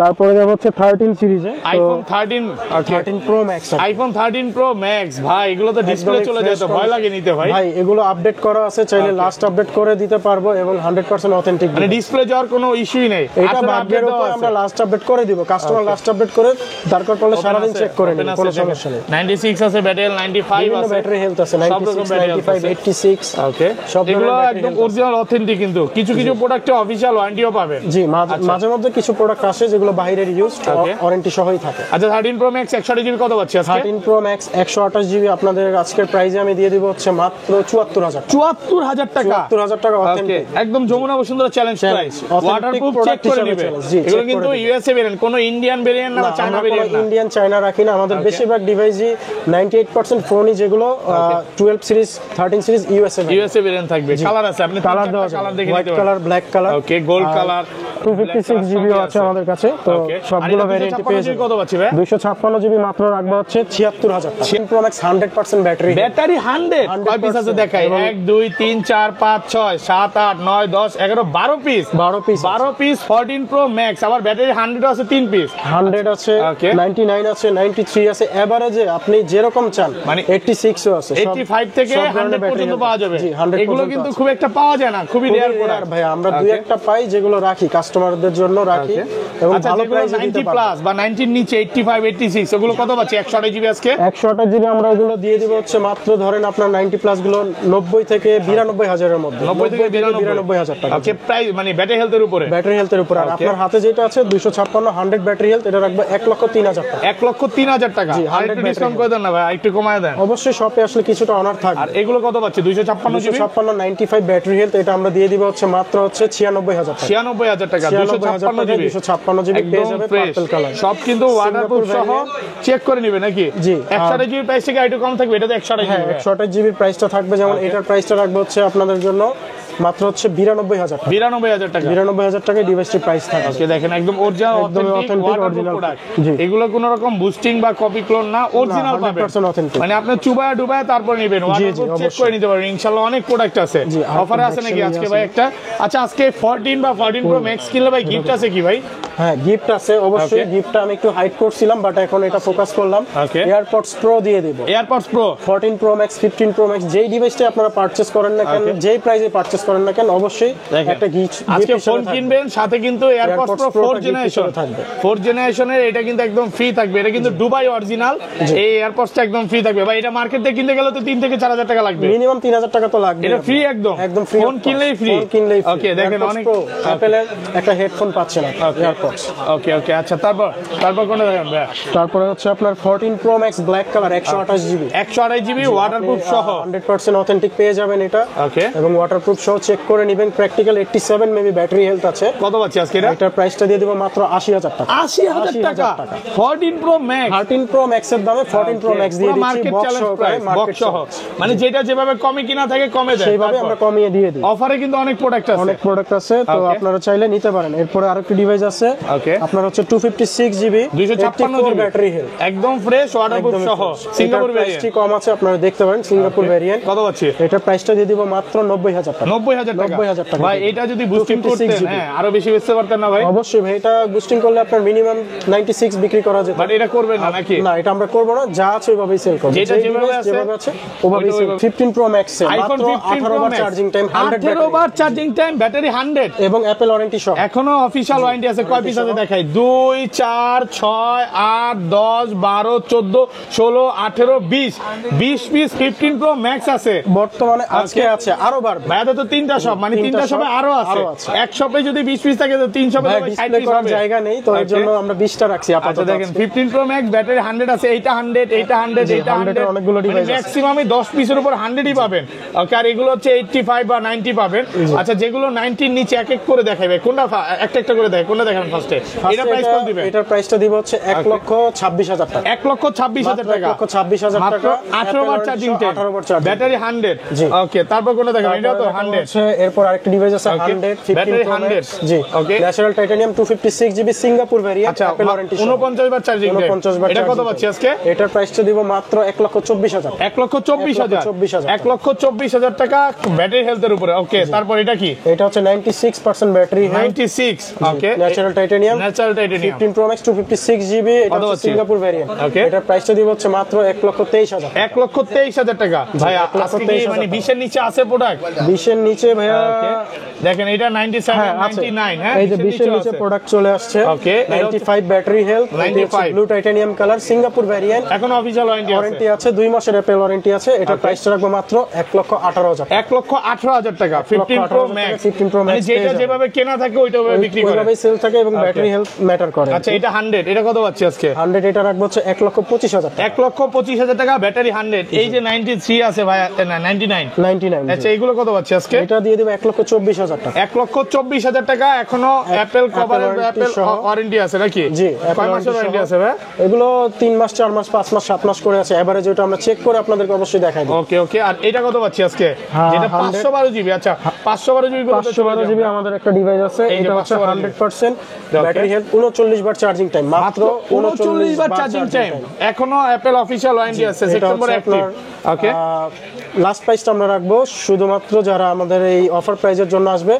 তারপরে যাব হচ্ছে 13 সিরিজে, আইফোন 13। ওকে, 13 pro max, iPhone 13 pro max ভাই, এগুলো তো ডিসপ্লে চলে যায় তো ভয় লাগে নিতে ভাই। ভাই এগুলো আপডেট করা আছে, চাইলে লাস্ট আপডেট করে দিতে পারবো এবং 100% অথেন্টিক, মানে ডিসপ্লে যাওয়ার কোনো ইস্যুই নেই। এটা ভাগ্যের উপর, আমরা লাস্ট আপডেট করে দিব, কাস্টমার লাস্ট আপডেট করে দরকার পড়লে সারা দিন চেক করে নেবে, কোনো সমস্যা নেই। 96 আছে ব্যাটারি, 95 আছে, ব্যাটারি হেলথ আছে, 96 95 86। ওকে, এগুলো একদম অরিজিনাল অথেন্টিক, কিন্তু কিছু কিছু প্রোডাক্টে অফিশিয়াল ওয়ারেন্টিও পাবেন। জি, মাঝে মধ্যে কিছু প্রোডাক্ট আসে যেগুলো বাইরের ইউজ, ওয়ারেন্টি সহই থাকে। আচ্ছা 13 প্রো ম্যাক্স 128 জিবি কত পাচ্ছি আজকে? 13 প্রো ম্যাক্স 128 জিবি আপনাদের আজকের প্রাইসে আমি দিয়ে দিব হচ্ছে মাত্র 74,000 টাকা। 74,000 টাকা, 74,000 টাকা অথেন্টিক, একদম Jamuna Bashundhara challenge price, waterproof check করে নেবে। এগুলো কিন্তু ইউএসএ ভেরিয়েন্ট, কোনো ইন্ডিয়ান ভেরিয়েন্ট না, চায়না ভেরিয়েন্ট না। ইন্ডিয়ান চায়না রাখি না, আমাদের বেশিরভাগ ডিভাইসই 98% ফোনই যেগুলো 12 সিরিজ 13 সিরিজ ইউএসএ ভেরিয়েন্ট থাকবে। কালার আছে, আপনি কালার দেওয়া কালার দেখে হোয়াইট নিতে পারেন, colour, black colour, okay, gold colour, 256 GB আছে আমাদের কাছে। তো সবগুলো ভেরিয়েন্ট পেয়ে যাবেন। কত পাচ্ছি ভাই? 256 জিবি মাত্র রাখবো হচ্ছে 76,000 টাকা। 13 প্রো ম্যাক্স 100% ব্যাটারি, 100 কয় পিস আছে দেখাই? 1 2 3 4 5 6 7 8 9 10 11 12 পিস, 12 পিস 14 প্রো ম্যাক্স। আবার ব্যাটারি 100 আছে 3 পিস, 100 আছে, 99 আছে, 93 আছে, এভারেজে আপনি যেরকম চান, মানে 86 ও আছে, 85 থেকে 100 পর্যন্ত পাওয়া যাবে। এগুলো কিন্তু খুব একটা পাওয়া যায় না, খুবই রেয়ার প্রোডাক্ট ভাই। আমরা দুই একটা পাই যেগুলো রাখি কাস্টমারদের জন্য রাখি, এবং ভালো প্রাইসে দিতে 90 প্লাস বা 90 নিচে 85 86 ওগুলো কত পাচ্ছি? 128 জিবি আজকে 128 জিবি আমরা ওগুলো দিয়ে দিব হচ্ছে মাত্র ধরেন আপনার 90 প্লাস গুলো 90 থেকে 92,000 এর মধ্যে, 90 থেকে 92,000 টাকা। ওকে, প্রাইস মানে ব্যাটারি হেলথের উপরে, ব্যাটারি হেলথের উপর। আর আপনার হাতে যেটা আছে 256 100 ব্যাটারি হেলথ, এটা রাখবো 1,03,000 টাকা। 1,03,000 টাকা। আর একটু ডিসকাউন্ট করে দেন না ভাই, একটু কমায় দেন। অবশ্যই শপে আসলে কিছুটা অনার থাকবে। আর এগুলো কত পাচ্ছি? 256 জিবি 95 ব্যাটারি হেলথ, এটা আমরা দিয়ে দিব হচ্ছে মাত্র হচ্ছে 96,000 টাকা। 96,000 টাকা 256 জিবি পেয়ে যাবে, পার্পল কালার। সব কিন্তু ওয়াটারপ্রুফ সহ চেক করে নিবে নাকি? জি, 128 জিবি প্রাইস থেকে একটু কম থাকবে, এটা তো 128 জিবি। 128 জিবির প্রাইসটা থাকবে, যেমন এটার প্রাইসটা রাখবো হচ্ছে আপনাদের জন্য মাত্র হচ্ছে 92,000 টাকা। 92,000 টাকা, 92,000 টাকায় ডিভাইসটির প্রাইস থাকে। ওকে, দেখেন একদম অরিজিনাল অথেন্টিক প্রোডাক্ট। এগুলো কোনো রকম বুস্টিং বা কপি ক্লোন না, অরিজিনাল পাবেন, 100% অথেন্টিক। মানে আপনি চুবায়া ডুবায়া তারপর নেবেন, ওয়াটারপ্রুফ চেক করে নিতে পারবেন ইনশাআল্লাহ। অনেক প্রোডাক্ট আছে, অফারে আছে নাকি আজকে ভাই একটা? আচ্ছা আজকে 14 বা 14 প্রো ম্যাক্স কিনলে ভাই গিফট আছে কি ভাই? হ্যাঁ, গিফট আছে অবশ্যই। গিফটটা আমি একটু হাইড করছিলাম, বাট এখন এটা ফোকাস করলাম। এয়ারপডস প্রো দিয়ে দেব। AirPods pro 14 pro max 15 pro max যেই ডিভাইসটা আপনারা পারচেজ করেন না কেন, যেই প্রাইসে পারচেজ করেন না কেন, অবশ্যই একটা গিফট। আজকে ফোন কিনবেন সাথে কিন্তু এয়ারপডস প্রো 4 জেনারেশন থাকবে। 4 জেনারেশনের এটা কিন্তু একদম ফ্রি থাকবে। এটা কিন্তু দুবাই অরিজিনাল, এই এয়ারপডসটা একদম ফ্রি থাকবে ভাই। এটা মার্কেট থেকে কিনতে গেলে তো 3 থেকে 4,000 টাকা লাগবে, মিনিমাম 3,000 টাকা তো লাগবে। এটা ফ্রি, একদম ফ্রি, ফোন কিনলেই ফ্রি। ওকে, দেখেন অনেক অ্যাপলের একটা হেডফোন পাচ্ছেন বক্স। ওকে ওকে, আচ্ছা তারপর কোনটা দেখেন ভাই? তারপরে হচ্ছে আপনার 14 Pro Max black colour 128 GB, 128 GB waterproof সহ 100% অথেন্টিক পেয়ে যাবেন এটা। ওকে, এবং ওয়াটারপ্রুফ সহ চেক করে নেবেন। প্র্যাকটিক্যাল 87 মেবি ব্যাটারি হেলথ আছে। কত পাচ্ছি আজকে এটা? এটার প্রাইসটা দিয়ে দিব মাত্র 80,000 টাকা। 80,000 টাকা 14 Pro Max, 13 Pro Max এর দামে 14 Pro Max দিয়ে দিচ্ছি মার্কেট বক্স চ্যালেঞ্জ সহকারে, প্রাইস, মার্কেট বক্স সহ। মানে যেটা যেভাবে কমে কিনা থাকে কমে দেয়, সেইভাবে আমরা কমিয়ে দিয়ে দিই। অফারে কিন্তু অনেক প্রোডাক্ট আছে, অনেক প্রোডাক্ট আছে, তো আপনারা চাইলে নিতে পারেন। এরপরে আরেকটি ডিভাইস আছে, ওকে, আপনার হচ্ছে 256 জিবি 256 জিবি ব্যাটারি হেলথ, একদম ফ্রেশ ওয়াটারপ্রুফ সহ, সিঙ্গাপুর ভেরিয়েন্ট। প্রাইসটি কম আছে, আপনারা দেখতে পারেন সিঙ্গাপুর ভেরিয়েন্ট। কত পাচ্ছি? এটার প্রাইসটা দিয়ে দিব মাত্র 90,000 টাকা। 90,000 টাকা 90,000 টাকা ভাই, এটা যদি বুস্টিং করতেন হ্যাঁ আরো বেশি বেচতে পারতেন না ভাই? অবশ্যই ভাই, এটা বুস্টিং করলে আপনার মিনিমাম 96 বিক্রি করা যেত। বাট এটা করবেন না নাকি? না, এটা আমরা করব না, যা আছে ওইভাবেই সেল করব। যেটা যেভাবে আছে ওইভাবেই সেল। 15 Pro Max এ আইফোন মাত্র 15 18 Pro বার Max চার্জিং টাইম, 18 বার চার্জিং টাইম, ব্যাটারি 100 এবং অ্যাপল ওয়ারেন্টি সহ। এখনো অফিশিয়াল ওয়ারেন্টি আছে। কয় পিস আছে দেখাই? 2 4 6 8 10 12 14 16 18 20 পিস 15 Pro Max আছে বর্তমানে। আজকে আছে, আরো বাড়বে। ভাইয়াতে তো 3টা শপ, মানে 3টা শপে আরো আছে। এক শপে যদি 20 পিস থাকে তো 3 শপে 60 পিস করার হবে। জায়গা নেই, তো এর জন্য আমরা 20টা রাখছি আচ্ছা আপাতত। দেখেন 15 Pro Max ব্যাটারি 100 আছে, এইটা 100 এইটা 100 এইটা 100 অনেকগুলো ডিভাইস আছে। ম্যাক্সিমামই 10 পিসের উপর 100ই পাবেন। ওকে, আর এগুলো হচ্ছে 85 বা 90 পাবেন। আচ্ছা, যেগুলো 90 এর নিচে এক এক করে দেখাই ভাই, কোনটা একটা একটা করে দেখাই, কোনটা দেখাবেন ফার্স্টে? এটা প্রাইস কত দিবেন? এটার প্রাইসটা দিব হচ্ছে 1,26,000 টাকা। 1,26,000 টাকা, 1,26,000 মাত্র টাকা। 18 বার চার্জিং টাইম, 18 বার চার্জিং, ব্যাটারি 100। জি। ওকে, তারপর কোনটা দেখাবেন? এটা তো 100। এরপর আরেকটা ডিভাইস আছে 100 ব্যাটারি 15 Pro 100। Max। জি, okay, natural titanium 256 GB Singapore variant, আচ্ছা, অ্যাপল ওয়ারেন্টি 49 বার চার্জিং টাইম। 49 বার। এটা কত পাচ্ছি আজকে? এটার প্রাইসটা দিব মাত্র 1,24,000। 1,24,000 1,24,000 টাকা ব্যাটারি হেলথের উপরে। ওকে, তারপর এটা কি? এটা হচ্ছে 96% battery health, 96। Okay, natural titanium 15 Pro Max 256 GB, এটা হচ্ছে সিঙ্গাপুর ভেরিয়েন্ট। ওকে, এটার প্রাইসটা দিব হচ্ছে মাত্র 1,23,000। 1,23,000 টাকা। ভাই আজকে কি মানে 20 এর নিচে আছে প্রোডাক্ট? 20 এর নিচে ভাইয়া দেখেন এটা 97 99 হ্যাঁ, এই যে 20 এর নিচে প্রোডাক্ট চলে আসছে। ওকে, 95 battery health, 95 blue titanium colour Singapore variant. এখন অফিশিয়াল ওয়ারেন্টি আছে, 2 মাসের অ্যাপল ওয়ারেন্টি আছে। এটার প্রাইসটা রাখবো মাত্র 1,18,000। 1,18,000 টাকা 15 Pro Max। 15 Pro Max মানে যেটা যেভাবে কেনা থাকে ওইভাবে বিক্রি করে, ওইভাবেই সেল থাকে এবং ব্যাটারি হেলথ ম্যাটার করে। আচ্ছা, এটা 100, এটা কত পাচ্ছি আজকে? 100 এটা রাখবো হচ্ছে 1,25,000 টাকা। 1,25,000 টাকা ব্যাটারি 100। এই যে 93 আছে ভাই, 99। আচ্ছা, এইগুলো কত পাচ্ছি আজকে? এটা দিয়ে দেব 1,24,000 টাকা। 1,24,000 টাকা। এখনো অ্যাপল কভারেজ, অ্যাপল ওয়ারেন্টি আছে নাকি? জি, কয় মাসের ওয়ারেন্টি আছে ভাই? এগুলো 3 মাস 4 মাস 5 মাস 7 মাস করে আছে এভারেজ, ওটা আমরা চেক করে আপনাদেরকে অবশ্যই দেখাই দেব। ওকে ওকে, আর এটা কত পাচ্ছি আজকে? যেটা 512 জিবি। আচ্ছা, 512 জিবি 512 জিবি আমাদের একটা ডিভাইস আছে, এটা হচ্ছে 100% ব্যাটারি হেলথ, 39 বার চার্জিং টাইম, মাত্র 39 বার চার্জিং টাইম। এখনো অ্যাপল অফিশিয়াল ওয়ারেন্টি আছে, সেপ্টেম্বর অ্যাক্টিভ। ওকে, লাস্ট প্রাইসটা আমরা রাখবো শুধুমাত্র যারা আমাদের এই অফার প্রাইজের জন্য আসবে,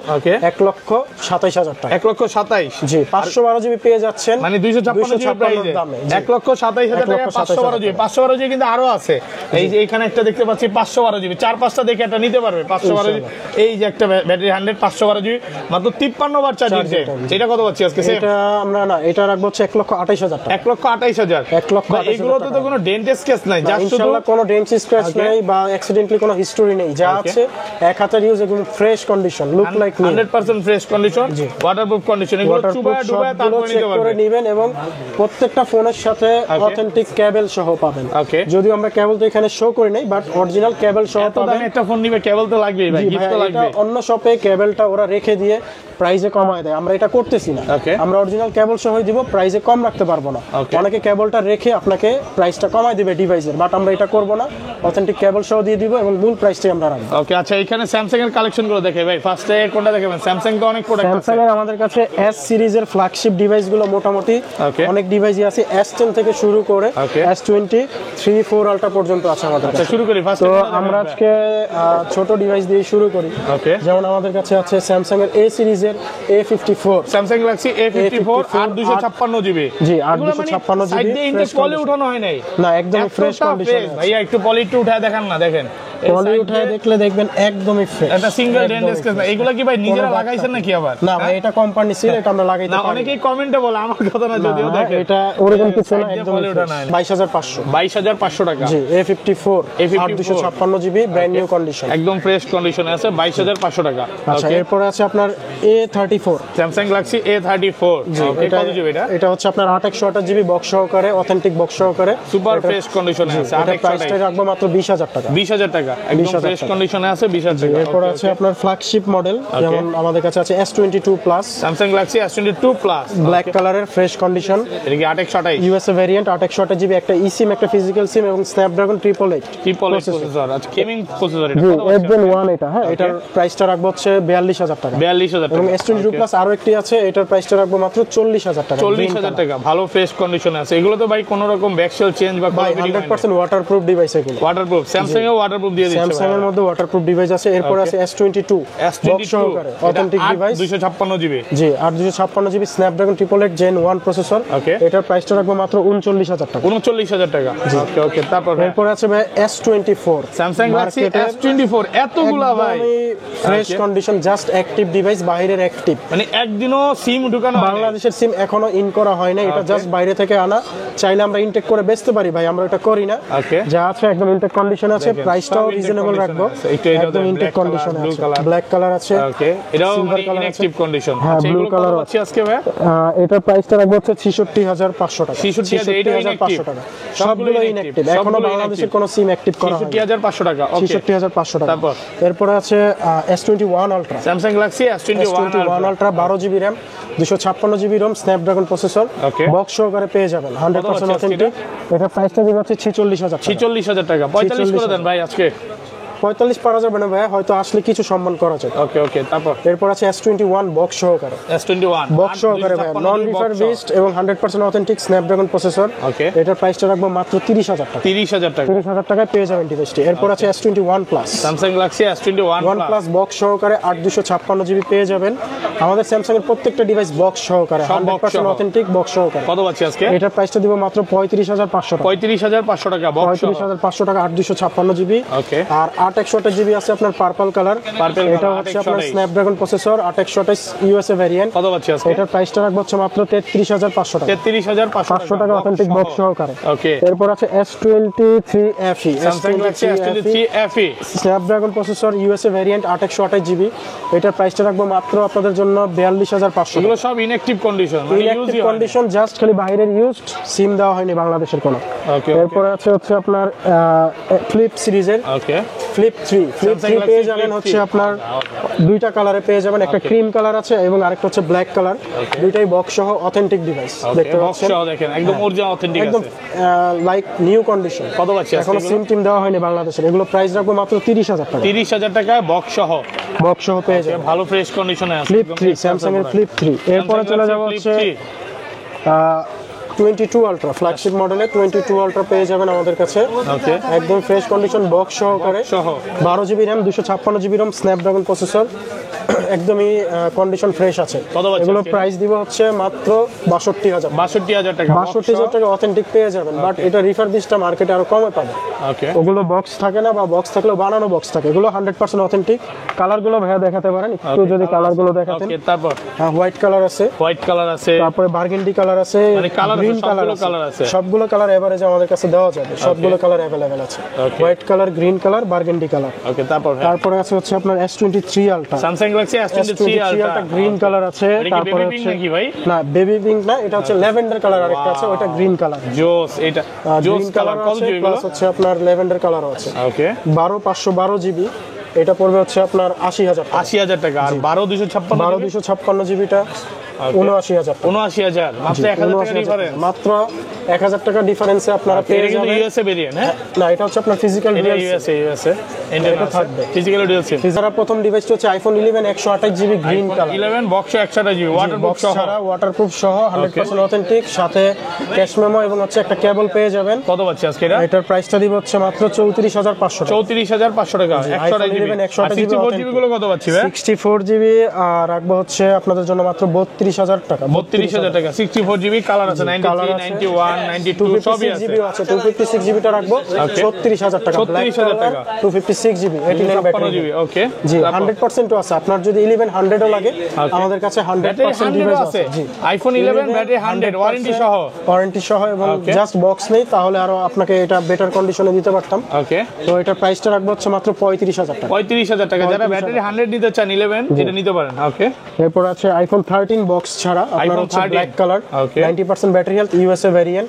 1,27,000 টাকা। 1,27,000 জি, 512 জিবি পেয়ে যাচ্ছেন, মানে 256 জিবি প্রাইসে 1,27,000 টাকা 512 জিবি। 512 জিবি কিন্তু আরো আছে। এই যে এখানে একটা দেখতে পাচ্ছি 512 জিবি, 4-5টা দেখে একটা নিতে পারবে 512 জিবি। এই যে একটা ব্যাটারি 100 512 জিবি, মাত্র 53 বার চার্জিং টাইম। এটা কত পাচ্ছি আজকে? এটা আমরা না, এটা রাখবো হচ্ছে 1,28,000 টাকা। 1,28,000। 1,28,000 এগুলোতে তো কোনো ডেন্ট স্ক্র্যাচ নাই, জাস্ট শুধু ইনশাআল্লাহ কোনো ডেন্ট স্ক্র্যাচ নাই বা অ্যাক্সিডেন্টলি কোনো হিস্টরি নেই, যা আছে এক হাজার ইউজ, একদম fresh condition, look like 100% fresh condition, waterproof condition. এগুলো চুবায় ডুবায় তারপর নিতে চেক করে পারবেন। নেবেন এবং প্রত্যেকটা ফোনের সাথে অথেন্টিক কেবল সহ পাবেন। ওকে, যদিও আমরা কেবল তো এখানে শো করি নাই, বাট অরিজিনাল কেবল সহ পাবেন। একটা ফোন নিবে কেবল তো লাগবেই ভাই, গিফট তো লাগবে। অন্য শপে কেবলটা ওরা রেখে দিয়ে প্রাইসে কমায় দেয়, আমরা এটা করতেছি না। আমরা অরিজিনাল কেবল সহ দিব, প্রাইসে কম রাখতে পারবো না। অনেকে কেবলটা রেখে আপনাকে প্রাইসটা কমায় দিবে ডিভাইসের, বাট আমরা এটা করব না, অথেন্টিক কেবল সহ দিয়ে দিব এবং মূল প্রাইসটাই আমরা রাখবো। ওকে, আচ্ছা এখানে স্যামসাং এর কালেকশন গুলো দেখে ভাই, ফার্স্টে কোনটা দেখাবেন? স্যামসাং তো অনেক প্রোডাক্ট আছে। স্যামসাং এর আমাদের কাছে S সিরিজের ফ্ল্যাগশিপ ডিভাইসগুলো মোটামুটি অনেক ডিভাইসই আছে, S10 থেকে শুরু করে S20 3 4 আলট্রা পর্যন্ত আছে আমাদের কাছে। শুরু করি ফার্স্ট। তো আমরা আজকে ছোট ডিভাইস দিয়ে শুরু করি। যেমন আমাদের কাছে আছে স্যামসাং এর A সিরিজের A54, Samsung Galaxy A54 856 GB. জি, 856 জিবি। সাইড দিয়ে ইনটেক পলি উঠানো হয় নাই না, একদম ফ্রেশ কন্ডিশন। ভাইয়া একটু পলি একটু উঠায় দেখান না, দেখেন পলি উঠায় দেখলে দেখবেন একদমই ফ্রেশ, এটা সিঙ্গেল ডেন্ট স্ক্র্যাচ না। এগুলা কি ভাই নিজেরা লাগাইছেন নাকি আবার? না ভাই, এটা কোম্পানি সিল, এটা আমরা লাগাইতে না, পারি। অনেকেই কমেন্টে বলে, আমার কথা না যদিও দেখেন এটা ওরকম কিছু না, একদম পলি ওঠা না। 22500 22,500 টাকা। জি, A54 856 GB brand new condition, একদম ফ্রেশ কন্ডিশনে আছে, 22,500 টাকা। আচ্ছা, এরপরে আছে আপনার A34 স্যামসাং গ্যালাক্সি A34। ওকে, কত জিবি এটা? এটা হচ্ছে আপনার 828 জিবি বক্স সহকারে, অথেন্টিক বক্স সহকারে, সুপার ফ্রেশ কন্ডিশনে আছে। এটা প্রাইসটা রাখবো মাত্র 20000 টাকা। 20,000 টাকা, একদম ফ্রেশ কন্ডিশনে আছে, 20,000 টাকা। এরপর আছে আপনার ফ্ল্যাগশিপ মডেল, যেমন আমাদের কাছে আছে S22 plus, Samsung Galaxy S22 plus, black কালারের ফ্রেশ কন্ডিশন, এটা কি 828 ইউএসএ ভেরিয়েন্ট, 828 জিবি, একটা eSIM, একটা ফিজিক্যাল সিম এবং স্ন্যাপড্রাগন 888 ট্রিপল প্রসেসর। আচ্ছা, গেমিং প্রসেসর এটা জি, কত আছে? Gen 1 এটা, হ্যাঁ, এটার প্রাইসটা রাখবো হচ্ছে 42000 টাকা। 42,000 এবং টাকা। S22 প্লাস আরো একটি আছে, এটার প্রাইসটা রাখবো মাত্র 40000 টাকা। 40,000 টাকা, ভালো ফ্রেশ কন্ডিশনে আছে। এগুলো তো ভাই কোনো রকম ব্যাকশেল চেঞ্জ বা ভাই 100% ওয়াটারপ্রুফ ডিভাইস এগুলো। ওয়াটারপ্রুফ, স্যামসাং এও ওয়াটারপ্রুফ দিয়ে দিচ্ছে। স্যামসাং এর মধ্যে ওয়াটারপ্রুফ ডিভাইস আছে। এরপর আছে S22 বক্স সহকারে অথেন্টিক ডিভাইস, 256 জিবি। জি, 856 জিবি স্ন্যাপড্রাগন 888 Gen 1 প্রসেসর। ওকে, এটার প্রাইসটা রাখবো মাত্র 39000 টাকা। 39,000 টাকা। ওকে ওকে, তারপর এরপর আছে ভাই S24 স্যামসাং গ্যালাক্সি S24। এতগুলা ভাই fresh condition, just active device, বাইরের অ্যাক্টিভ, মানে একদিনও সিম ঢুকানো হয়নি। বাংলাদেশের সিম এখনো ইন করা হয় না, এটা জাস্ট বাইরে থেকে আনা। চাইলে আমরা ইনটেক করে বেচতে পারি ভাই, আমরা এটা করি না। ওকে, যা আছে একদম ইনটেক কন্ডিশন আছে, প্রাইসটাও রিজনেবল রাখবো, একদম ইনটেক কন্ডিশনে আছে। ব্ল্যাক কালার আছে, ওকে, এটাও সিলভার কালার আছে, ইনঅ্যাকটিভ কন্ডিশন। হ্যাঁ, ব্লু কালার আছে আজকে ভাই এটার প্রাইসটা রাখবো হচ্ছে 66500 টাকা। 66,500 টাকা, সবগুলো ইনঅ্যাক্টিভ, এখনো বাংলাদেশের কোনো সিম অ্যাক্টিভ করা হয়নি। 66,500 টাকা। ওকে, 66500 টাকা। তারপর এরপর আছে S21 ultra, Samsung Galaxy S21 ultra 12 GB RAM, 256 GB ROM, Snapdragon processor, okay, box সহকারে পেয়ে যাবেন, 100% অথেন্টিক। এটা প্রাইসটা দিব হচ্ছে 46000 টাকা। 46,000 টাকা। 45 করে দেন ভাই আজকে। 45 পারা যাবে না ভাই, হয়তো আসলে কিছু সম্মান করা যায়। ওকে ওকে, তারপর এরপর আছে S21 বক্স সহকারে, S21 বক্স সহকারে ভাই, নন রিফারবিশড এবং 100% অথেন্টিক স্ন্যাপড্রাগন প্রসেসর। ওকে, এটার প্রাইসটা রাখবো মাত্র 30000 টাকা। 30,000 টাকা। 30000 টাকায় পেয়ে যাবেন ডিভাইসটি। এরপর আছে S21 plus, Samsung Galaxy S21 plus box সহকারে 8256 জিবি পেয়ে যাবেন। আমাদের স্যামসাং এর প্রত্যেকটা ডিভাইস বক্স সহকারে, 100% অথেন্টিক বক্স সহকারে। কত পাচ্ছি আজকে? এটার প্রাইসটা দিব মাত্র 35500 টাকা। 35,500 টাকা বক্স। 35500 টাকা, 8256 জিবি। ওকে, আর 861 জিবি আছে আপনার পার্পল কালার, এটা হচ্ছে আপনার স্ন্যাপড্রাগন প্রসেসর, 828 ইউএসএ ভেরিয়েন্ট। কত পাচ্ছি আজকে? এটার প্রাইসটা রাখবো হচ্ছে মাত্র 33500 টাকা। 33,500 টাকা অথেন্টিক বক্স সহকারে। ওকে, এরপর আছে S23 FE, Samsung Galaxy S23 FE Snapdragon processor, USA variant, 828 GB. এটার প্রাইসটা রাখবো মাত্র আপনাদের জন্য 42500 এগুলো সব ইনঅ্যাকটিভ কন্ডিশন, মানে ইউজ ইনঅ্যাকটিভ কন্ডিশন, জাস্ট খালি বাইরের ইউজড, সিম দেওয়া হয়নি বাংলাদেশের কোনো। ওকে, এরপর আছে হচ্ছে আপনার ফ্লিপ সিরিজের, ওকে, ফ্লিপ 3 পেয়ে যাবেন হচ্ছে আপনার দুইটা কালারে পেয়ে যাবেন, একটা ক্রিম কালার আছে এবং আরেকটা হচ্ছে ব্ল্যাক কালার। দুইটাই বক্স সহ অথেন্টিক ডিভাইস, দেখতে বক্স পাচ্ছেন, সহ দেখেন একদম অরিজিনাল অথেন্টিক একদম আছে, লাইক নিউ কন্ডিশন। কত পাচ্ছি আজকে? এখনো সিম টিম দেওয়া হয়নি বাংলাদেশের। এগুলো প্রাইস রাখবো মাত্র 30000 টাকা। 30,000 টাকায় বক্স সহ, বক্স সহ পেয়ে যাবেন, ভালো ফ্রেশ কন্ডিশনে আছে। ফ্লিপ 3, স্যামসাং এর ফ্লিপ 3। এরপরে চলে যাব হচ্ছে 22 আলট্রা, ফ্ল্যাগশিপ মডেলের 22 আলট্রা পেয়ে যাবেন আমাদের কাছে, ওকে, একদম ফ্রেশ কন্ডিশন, বক্স সহকারে, সহ 12 GB RAM, 256 GB ROM, Snapdragon processor, একদমই কন্ডিশন ফ্রেশ আছে। এগুলো প্রাইস দিব হচ্ছে মাত্র 62000 টাকা। 62000 টাকা অথেন্টিক পেয়ে যাবেন, বাট এটা রিফারবিশটা মার্কেটে আরো কমে পাবে। ওকে, ওগুলো বক্স থাকে না, বা বক্স থাকলেও বানানো বক্স থাকে। এগুলো 100% অথেন্টিক। কালারগুলো ভাইয়া দেখাতে পারেন একটু, যদি কালারগুলো দেখাতেন। ওকে, তারপর হ্যাঁ, হোয়াইট কালার আছে, হোয়াইট কালার আছে, তারপরে বার্গেন্ডি কালার আছে, মানে কালার গ্রিন কালার আছে, সবগুলো কালার এভারেজ আমাদের কাছে দেওয়া যাবে, সবগুলো কালার अवेलेबल আছে। White colour, green colour, burgundy colour. Okay, তারপরে আছে হচ্ছে আপনার S23 ultra, Samsung Galaxy S23 ultra, green colour আছে। তারপরে হচ্ছে নাকি ভাই, না বেবি পিঙ্ক না, এটা হচ্ছে ল্যাভেন্ডার কালার, আরেকটা আছে ওটা গ্রিন কালার। জোস, এটা জোস গ্রিন কালার। কত জিবি? প্লাস হচ্ছে আপনার ল্যাভেন্ডার কালারও আছে। ওকে, 512 জিবি, এটা পড়বে হচ্ছে আপনার 80000 টাকা। আর 256 জিবিটা 79000 79000, মাত্র 1000 টাকা ডিফারেন্স, মাত্র 1000 টাকা ডিফারেন্সে আপনারা পেয়ে যাবেন। ইউএসএ ভেরিয়েন্ট, হ্যাঁ না, এটা হচ্ছে আপনার ফিজিক্যাল এটা ইউএসএ এটা থাকবে ফিজিক্যাল ডুয়াল সিম। ফিজারা প্রথম ডিভাইসটা হচ্ছে iPhone 11 128 GB green colour, 11 box 128 GB waterproof সহ, ওয়াটারপ্রুফ সহ 100% অথেন্টিক, সাথে ক্যাশ মেমো এবং হচ্ছে একটা কেবল পেয়ে যাবেন। কত পাচ্ছি আজকে এটা? এটার প্রাইসটা দিব হচ্ছে মাত্র 34500 টাকা। 34500 টাকা, 128 জিবি। 64 জিবি গুলো কত পাচ্ছি ভাই? 64 জিবি রাখবো হচ্ছে আপনাদের জন্য মাত্র 32,000 টাকা। 32,000 টাকা। 64 জিবি কালার আছে, 93, 91, 92 সবই আছে। জিবি আছে, 256 জিবিটা রাখবো 36,000 টাকা। 36,000 টাকা। 256 জিবি 89 ব্যাটারি জিবি। ওকে জি, 100% আছে। আপনার যদি 1100 ও লাগে আমাদের কাছে 100% ডিভাইস আছে। জি, আইফোন 11 ব্যাটারি 100 ওয়ারেন্টি সহ এবং জাস্ট বক্স নেই, তাহলে আরো আপনাকে এটা বেটার কন্ডিশনে দিতে পারতাম। ওকে, তো এটার প্রাইসটা রাখবো হচ্ছে মাত্র 35,000 টাকা। 35,000 টাকা। যারা ব্যাটারি 100 নিতে চান 11 এটা নিতে পারেন। ওকে, এরপর আছে আইফোন 13 বক্স ছাড়া, আপনার হচ্ছে black colour, 90% battery health, USA variant.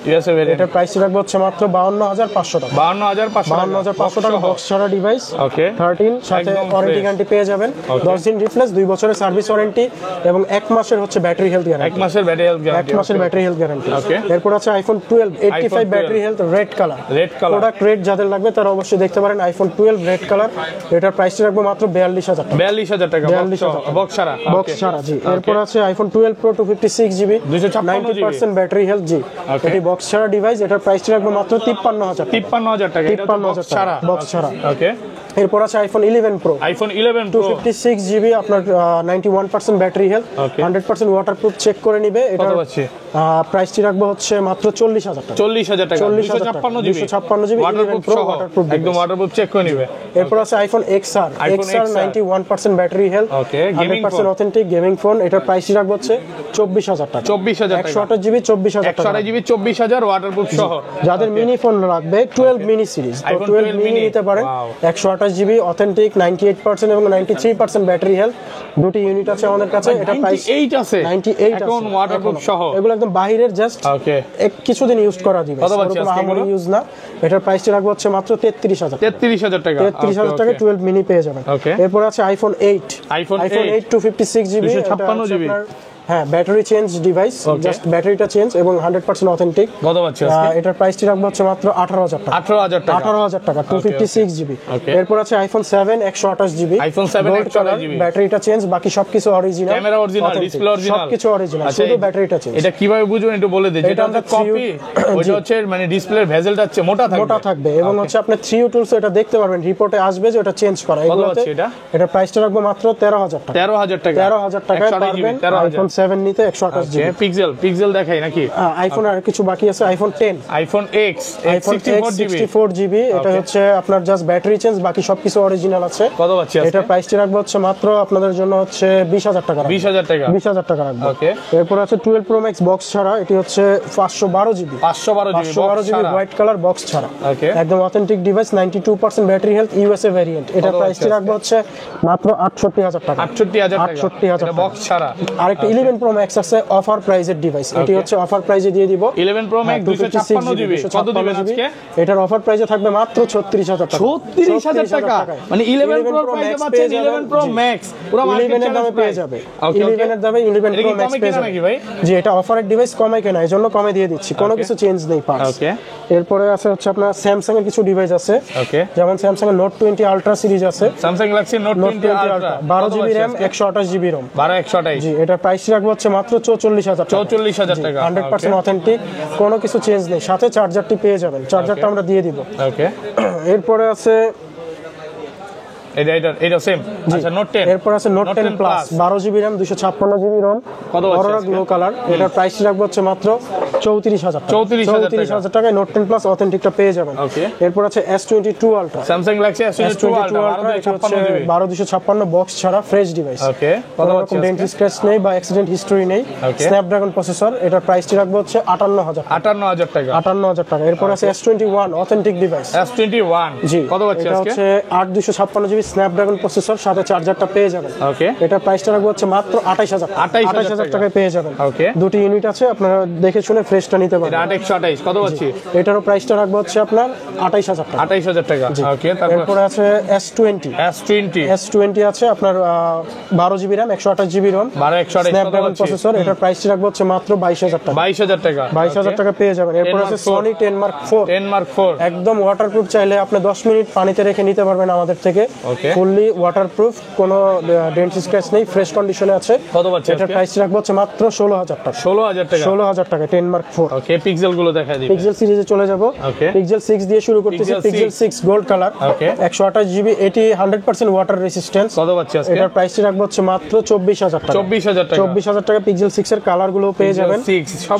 এটার প্রাইস রাখবো হচ্ছে মাত্র 52,500 টাকা। 52,500 টাকা বক্স ছাড়া ডিভাইস। ওকে, 13 সাথে ওয়ারেন্টি গ্যারান্টি পেয়ে যাবেন, 10 দিন রিপ্লেস, 2 বছরের সার্ভিস ওয়ারেন্টি এবং 1 মাসের হচ্ছে ব্যাটারি হেলথ গ্যারান্টি। 1 মাসের ব্যাটারি হেলথ গ্যারান্টি। 1 মাসের ব্যাটারি হেলথ গ্যারান্টি। ওকে, এরপর আছে iPhone 12 85 battery health red colour. Product red যাদের লাগবে তারা অবশ্যই দেখতে পারেন আইফোন 12 রেড কালার। এটার প্রাইসটা রাখবো মাত্র 42,000 টাকা। 42,000 টাকা বক্স ছাড়া। বক্স ছাড়া জি। এরপর আছে iPhone 12 pro 256 GB 90% battery health জি। এটি বক্স ছাড়া ডিভাইস। এটার প্রাইসটা রাখবো মাত্র 53,000 টাকা। 53,000 টাকা। এটা বক্স ছাড়া। বক্স ছাড়া। ওকে, এরপর আছে iPhone 11 pro. IPhone 11 pro 256 GB, আপনার 91% ব্যাটারি হেলথ, 100% ওয়াটারপ্রুফ চেক করে নিবে। এটা প্রাইসটি রাখবো হচ্ছে মাত্র 40,000 টাকা। 40,000 টাকা। 256 জিবি ওয়াটারপ্রুফ সহ, একদম ওয়াটারপ্রুফ চেক করে নিবে। এরপর আছে iPhone XR 91% battery health, 100% authentic gaming phone. এটার প্রাইসটি রাখবো হচ্ছে 24,000 টাকা। 24,000 টাকা। 128 জিবি 24,000 টাকা। 128 জিবি 24,000 ওয়াটারপ্রুফ সহ। যাদের মিনি ফোন লাগবে 12 মিনি সিরিজ, তো 12 মিনি নিতে পারেন। 128 জিবি অথেন্টিক, 98% এবং 93% ব্যাটারি হেলথ, দুটি ইউনিট আছে আমাদের কাছে। এটা প্রাইস 98 আছে, 98 এখন ওয়াটারপ্রুফ সহ। এগুলো একদম বাহিরের জাস্ট কিছুদিন ইউজ করা দিবে, কোনো ইউজ না। এটার প্রাইসটি রাখবো হচ্ছে মাত্র 33,000 টাকা। 33,000 টাকা 12 মিনি পেয়ে যাবেন। এরপর আছে আইফোন 8 256 জিবি 256 জিবি। হ্যাঁ, ব্যাটারি চেঞ্জ ডিভাইস, জাস্ট ব্যাটারিটা চেঞ্জ এবং 100% অথেন্টিক। কত পাচ্ছি? এটার প্রাইসটি রাখবো হচ্ছে মাত্র 18,000 টাকা। 18,000 টাকা 256 জিবি। এরপর আছে আইফোন 7 128 জিবি, আইফোন 7 128 জিবি, ব্যাটারিটা চেঞ্জ, বাকি সবকিছু original, camera original, display original, সবকিছু অরিজিনাল, শুধু ব্যাটারিটা চেঞ্জ। এটা কিভাবে বুঝবেন একটু বলে দিন। এটা হচ্ছে কপি, ওইটা হচ্ছে মানে ডিসপ্লের ভেজেলটা হচ্ছে মোটা থাকবে এবং হচ্ছে আপনি 3U টুলস এটা দেখতে পারবেন, রিপোর্টে আসবে যে এটা চেঞ্জ করা। এগুলোতে এটা প্রাইসটা রাখবো মাত্র 13,000 টাকা। 13,000 টাকা পারবেন আইফোন 7 নিতে 128 জিবি। পিক্সেল দেখাই নাকি? আইফোন আর কিছু বাকি আছে। IPhone 10, iPhone X 64 GB. এটা হচ্ছে আপনার জাস্ট ব্যাটারি চেঞ্জ, বাকি সবকিছু অরিজিনাল আছে। কত পাচ্ছি? এটা প্রাইসটি রাখবো হচ্ছে মাত্র আপনাদের জন্য হচ্ছে 20,000 টাকা। 20,000 টাকা। 20,000 টাকা রাখবো। ওকে, এরপর আছে 12 প্রো ম্যাক্স বক্স ছাড়া। এটি হচ্ছে 512 GB 512 GB white colour box ছাড়া। একদম authentic device, 92% battery health, USA variant. এটা প্রাইসটি রাখবো হচ্ছে মাত্র 68,000 টাকা। 68,000 টাকা বক্স ছাড়া। আরেকটা 11 প্রো ম্যাক্স আছে অফার প্রাইজের ডিভাইস। এটি হচ্ছে অফার প্রাইজে দিয়ে দিব। 11 প্রো ম্যাক্স 256 জিবি। কত দিবেন আজকে? এটার অফার প্রাইজে থাকবে মাত্র 36,000 টাকা। 36,000 টাকা, মানে 11 প্রো প্রাইজে পাচ্ছেন 11 প্রো ম্যাক্স পুরো মার্কেট এর দামে পেয়ে যাবে। 11 এর দামে 11 প্রো ম্যাক্স পেয়ে যাবে নাকি ভাই? জি, এটা অফারের ডিভাইস, কমে কেনা, এজন্য কমে দিয়ে দিচ্ছি, কোনো কিছু চেঞ্জ নেই পার্টস। ওকে, এরপরে আছে হচ্ছে আপনার স্যামসাং এর কিছু ডিভাইস আছে। ওকে, যেমন স্যামসাং এর নোট 20 আলট্রা সিরিজ আছে, Samsung Galaxy note 20 ultra, 12 GB RAM 128 GB ROM, 128। জি, এটা প্রাইস রাখবো হচ্ছে মাত্র 44,000 টাকা। 44,000 টাকা, 100% অথেন্টিক, কোনো কিছু চেঞ্জ নেই, সাথে চার্জারটি পেয়ে যাবেন, চার্জারটা আমরা দিয়ে দিব। ওকে, এরপরে আছে এটা সেম। আচ্ছা, নোট 10। এরপর আছে note 10 plus 12 GB RAM 256 GB ROM, aurora glow colour. এটার প্রাইস রাখবো হচ্ছে মাত্র 34,000 টাকা। 34,000 টাকায় নোট 10 প্লাস অথেন্টিকটা পেয়ে যাবেন। এরপর আছে S22 ultra, Samsung Galaxy S22 ultra 12256 box ছাড়া ফ্রেশ ডিভাইস। ওকে, কোনো রকম ডেন্ট স্ক্র্যাচ নেই বা অ্যাক্সিডেন্ট হিস্টরি নেই, স্ন্যাপড্রাগন প্রসেসর। এটার প্রাইসটি রাখবো হচ্ছে 58,000 টাকা। 58,000 টাকা। এরপর আছে S21 অথেন্টিক ডিভাইস। S21 জি, কত পাচ্ছি এটা আজকে? হচ্ছে 8256 জিবি স্ন্যাপড্রাগন প্রসেসর, সাথে চার্জারটা পেয়ে যাবেন। ওকে, এটা প্রাইসটা রাখবো হচ্ছে মাত্র 28,000 টাকায় পেয়ে যাবেন। ওকে, দুটি ইউনিট আছে, আপনারা দেখে শুনে ফ্রেশটা নিতে পারেন। এটা 828 কত পাচ্ছি? এটারও প্রাইসটা রাখবো হচ্ছে আপনার 28,000 টাকা। 28,000 টাকা। ওকে, তারপর আছে S20 আছে আপনার 12 GB RAM 128 GB ROM, 128 Snapdragon processor. এটার প্রাইসটি রাখবো হচ্ছে মাত্র 22,000 টাকা। 22,000 টাকা পেয়ে যাবেন। এরপর আছে সনি 10 মার্ক 4 একদম ওয়াটারপ্রুফ, চাইলে আপনি 10 মিনিট পানিতে রেখে নিতে পারবেন আমাদের থেকে। ফুললি ওয়াটারপ্রুফ, কোনো ডেন্ট স্ক্র্যাচ নেই, ফ্রেশ কন্ডিশনে আছে। কত পাচ্ছি? এটার প্রাইস রাখবো হচ্ছে মাত্র 16,000 টাকা। 16,000 টাকা। 16,000 টাকা 10 মার্ক মার্ক 4। ওকে, পিক্সেল গুলো দেখাই দিবেন। পিক্সেল সিরিজে চলে যাব। পিক্সেল 6 দিয়ে শুরু করতেছি। পিক্সেল 6 গোল্ড কালার, 128 জিবি, এটি 100% ওয়াটার রেসিস্ট্যান্স। কত পাচ্ছি আজকে? এটার প্রাইসটি রাখবো হচ্ছে মাত্র 24000 টাকা। 24000 টাকা। পিক্সেল 6 এর কালার গুলো পেয়ে যাবেন,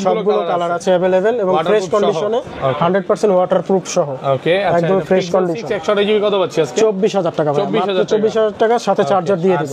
সবগুলো কালার আছে अवेलेबल এবং ফ্রেশ কন্ডিশনে 100% ওয়াটারপ্রুফ সহ। ওকে, একদম ফ্রেশ কন্ডিশন। 128 জিবি কত পাচ্ছি আজকে? 24000 টাকা। 24000 টাকা, সাথে চার্জার দিয়ে দিব।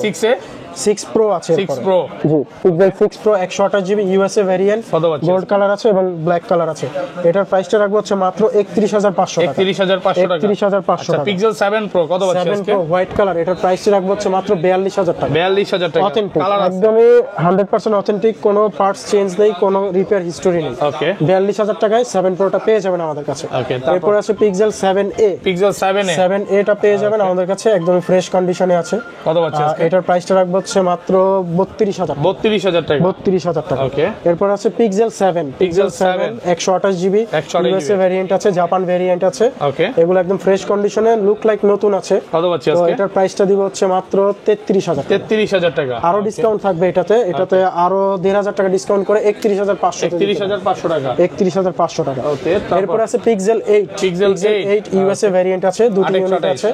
6 প্রো আছে। 6 প্রো, জি, Pixel 6 pro 128 GB USA variant, gold colour আছে এবং ব্ল্যাক কালার আছে। এটার প্রাইসটা রাখবো হচ্ছে মাত্র 31500 টাকা। 31500 টাকা। 31500 টাকা। পিক্সেল 7 প্রো কত পাচ্ছি আজকে? 7 প্রো হোয়াইট কালার, এটার প্রাইসটা রাখবো হচ্ছে মাত্র 42000 টাকা। 42000 টাকা। অথেন্টিক, কালার আছে একদমই 100% অথেন্টিক, কোনো পার্টস চেঞ্জ নেই, কোনো রিপেয়ার হিস্টোরি নেই। ওকে, 42000 টাকায় 7 প্রোটা পেয়ে যাবেন আমাদের কাছে। ওকে, এরপর আছে পিক্সেল 7a। পিক্সেল 7a টা পেয়ে যাবেন আমাদের কাছে, একদম ফ্রেশ কন্ডিশনে আছে। কত পাচ্ছি আজকে? এটার প্রাইসটা রাখবো হচ্ছে মাত্র 32000 টাকা। 32000 টাকা। 32000 টাকা। ওকে, এরপর আছে pixel 7। Pixel 7 128 GB USA variant আছে, জাপান ভেরিয়েন্ট আছে। ওকে, এগুলো একদম ফ্রেশ কন্ডিশনে, লুক লাইক নতুন আছে। কত পাচ্ছি তো আজকে? এটার প্রাইসটা দিব হচ্ছে মাত্র 33000 টাকা। 33000 টাকা। আরো ডিসকাউন্ট থাকবে এটাতে আরো 1500 টাকা ডিসকাউন্ট করে 31500 টাকা। 31500 টাকা। ওকে, এরপর আছে পিক্সেল 8। পিক্সেল 8 ইউএসএ ভেরিয়েন্ট আছে, দুটো ইউনিট আছে,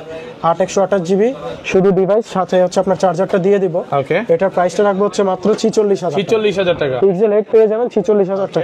8128 জিবি শুধু ডিভাইস, সাথে হচ্ছে আপনার চার্জারটা দিয়ে দিব। ওকে, এটার প্রাইসটা রাখবো হচ্ছে মাত্র 46000 46000 টাকা। পিক্সেল 8 পেয়ে যাবেন 46000 টাকা।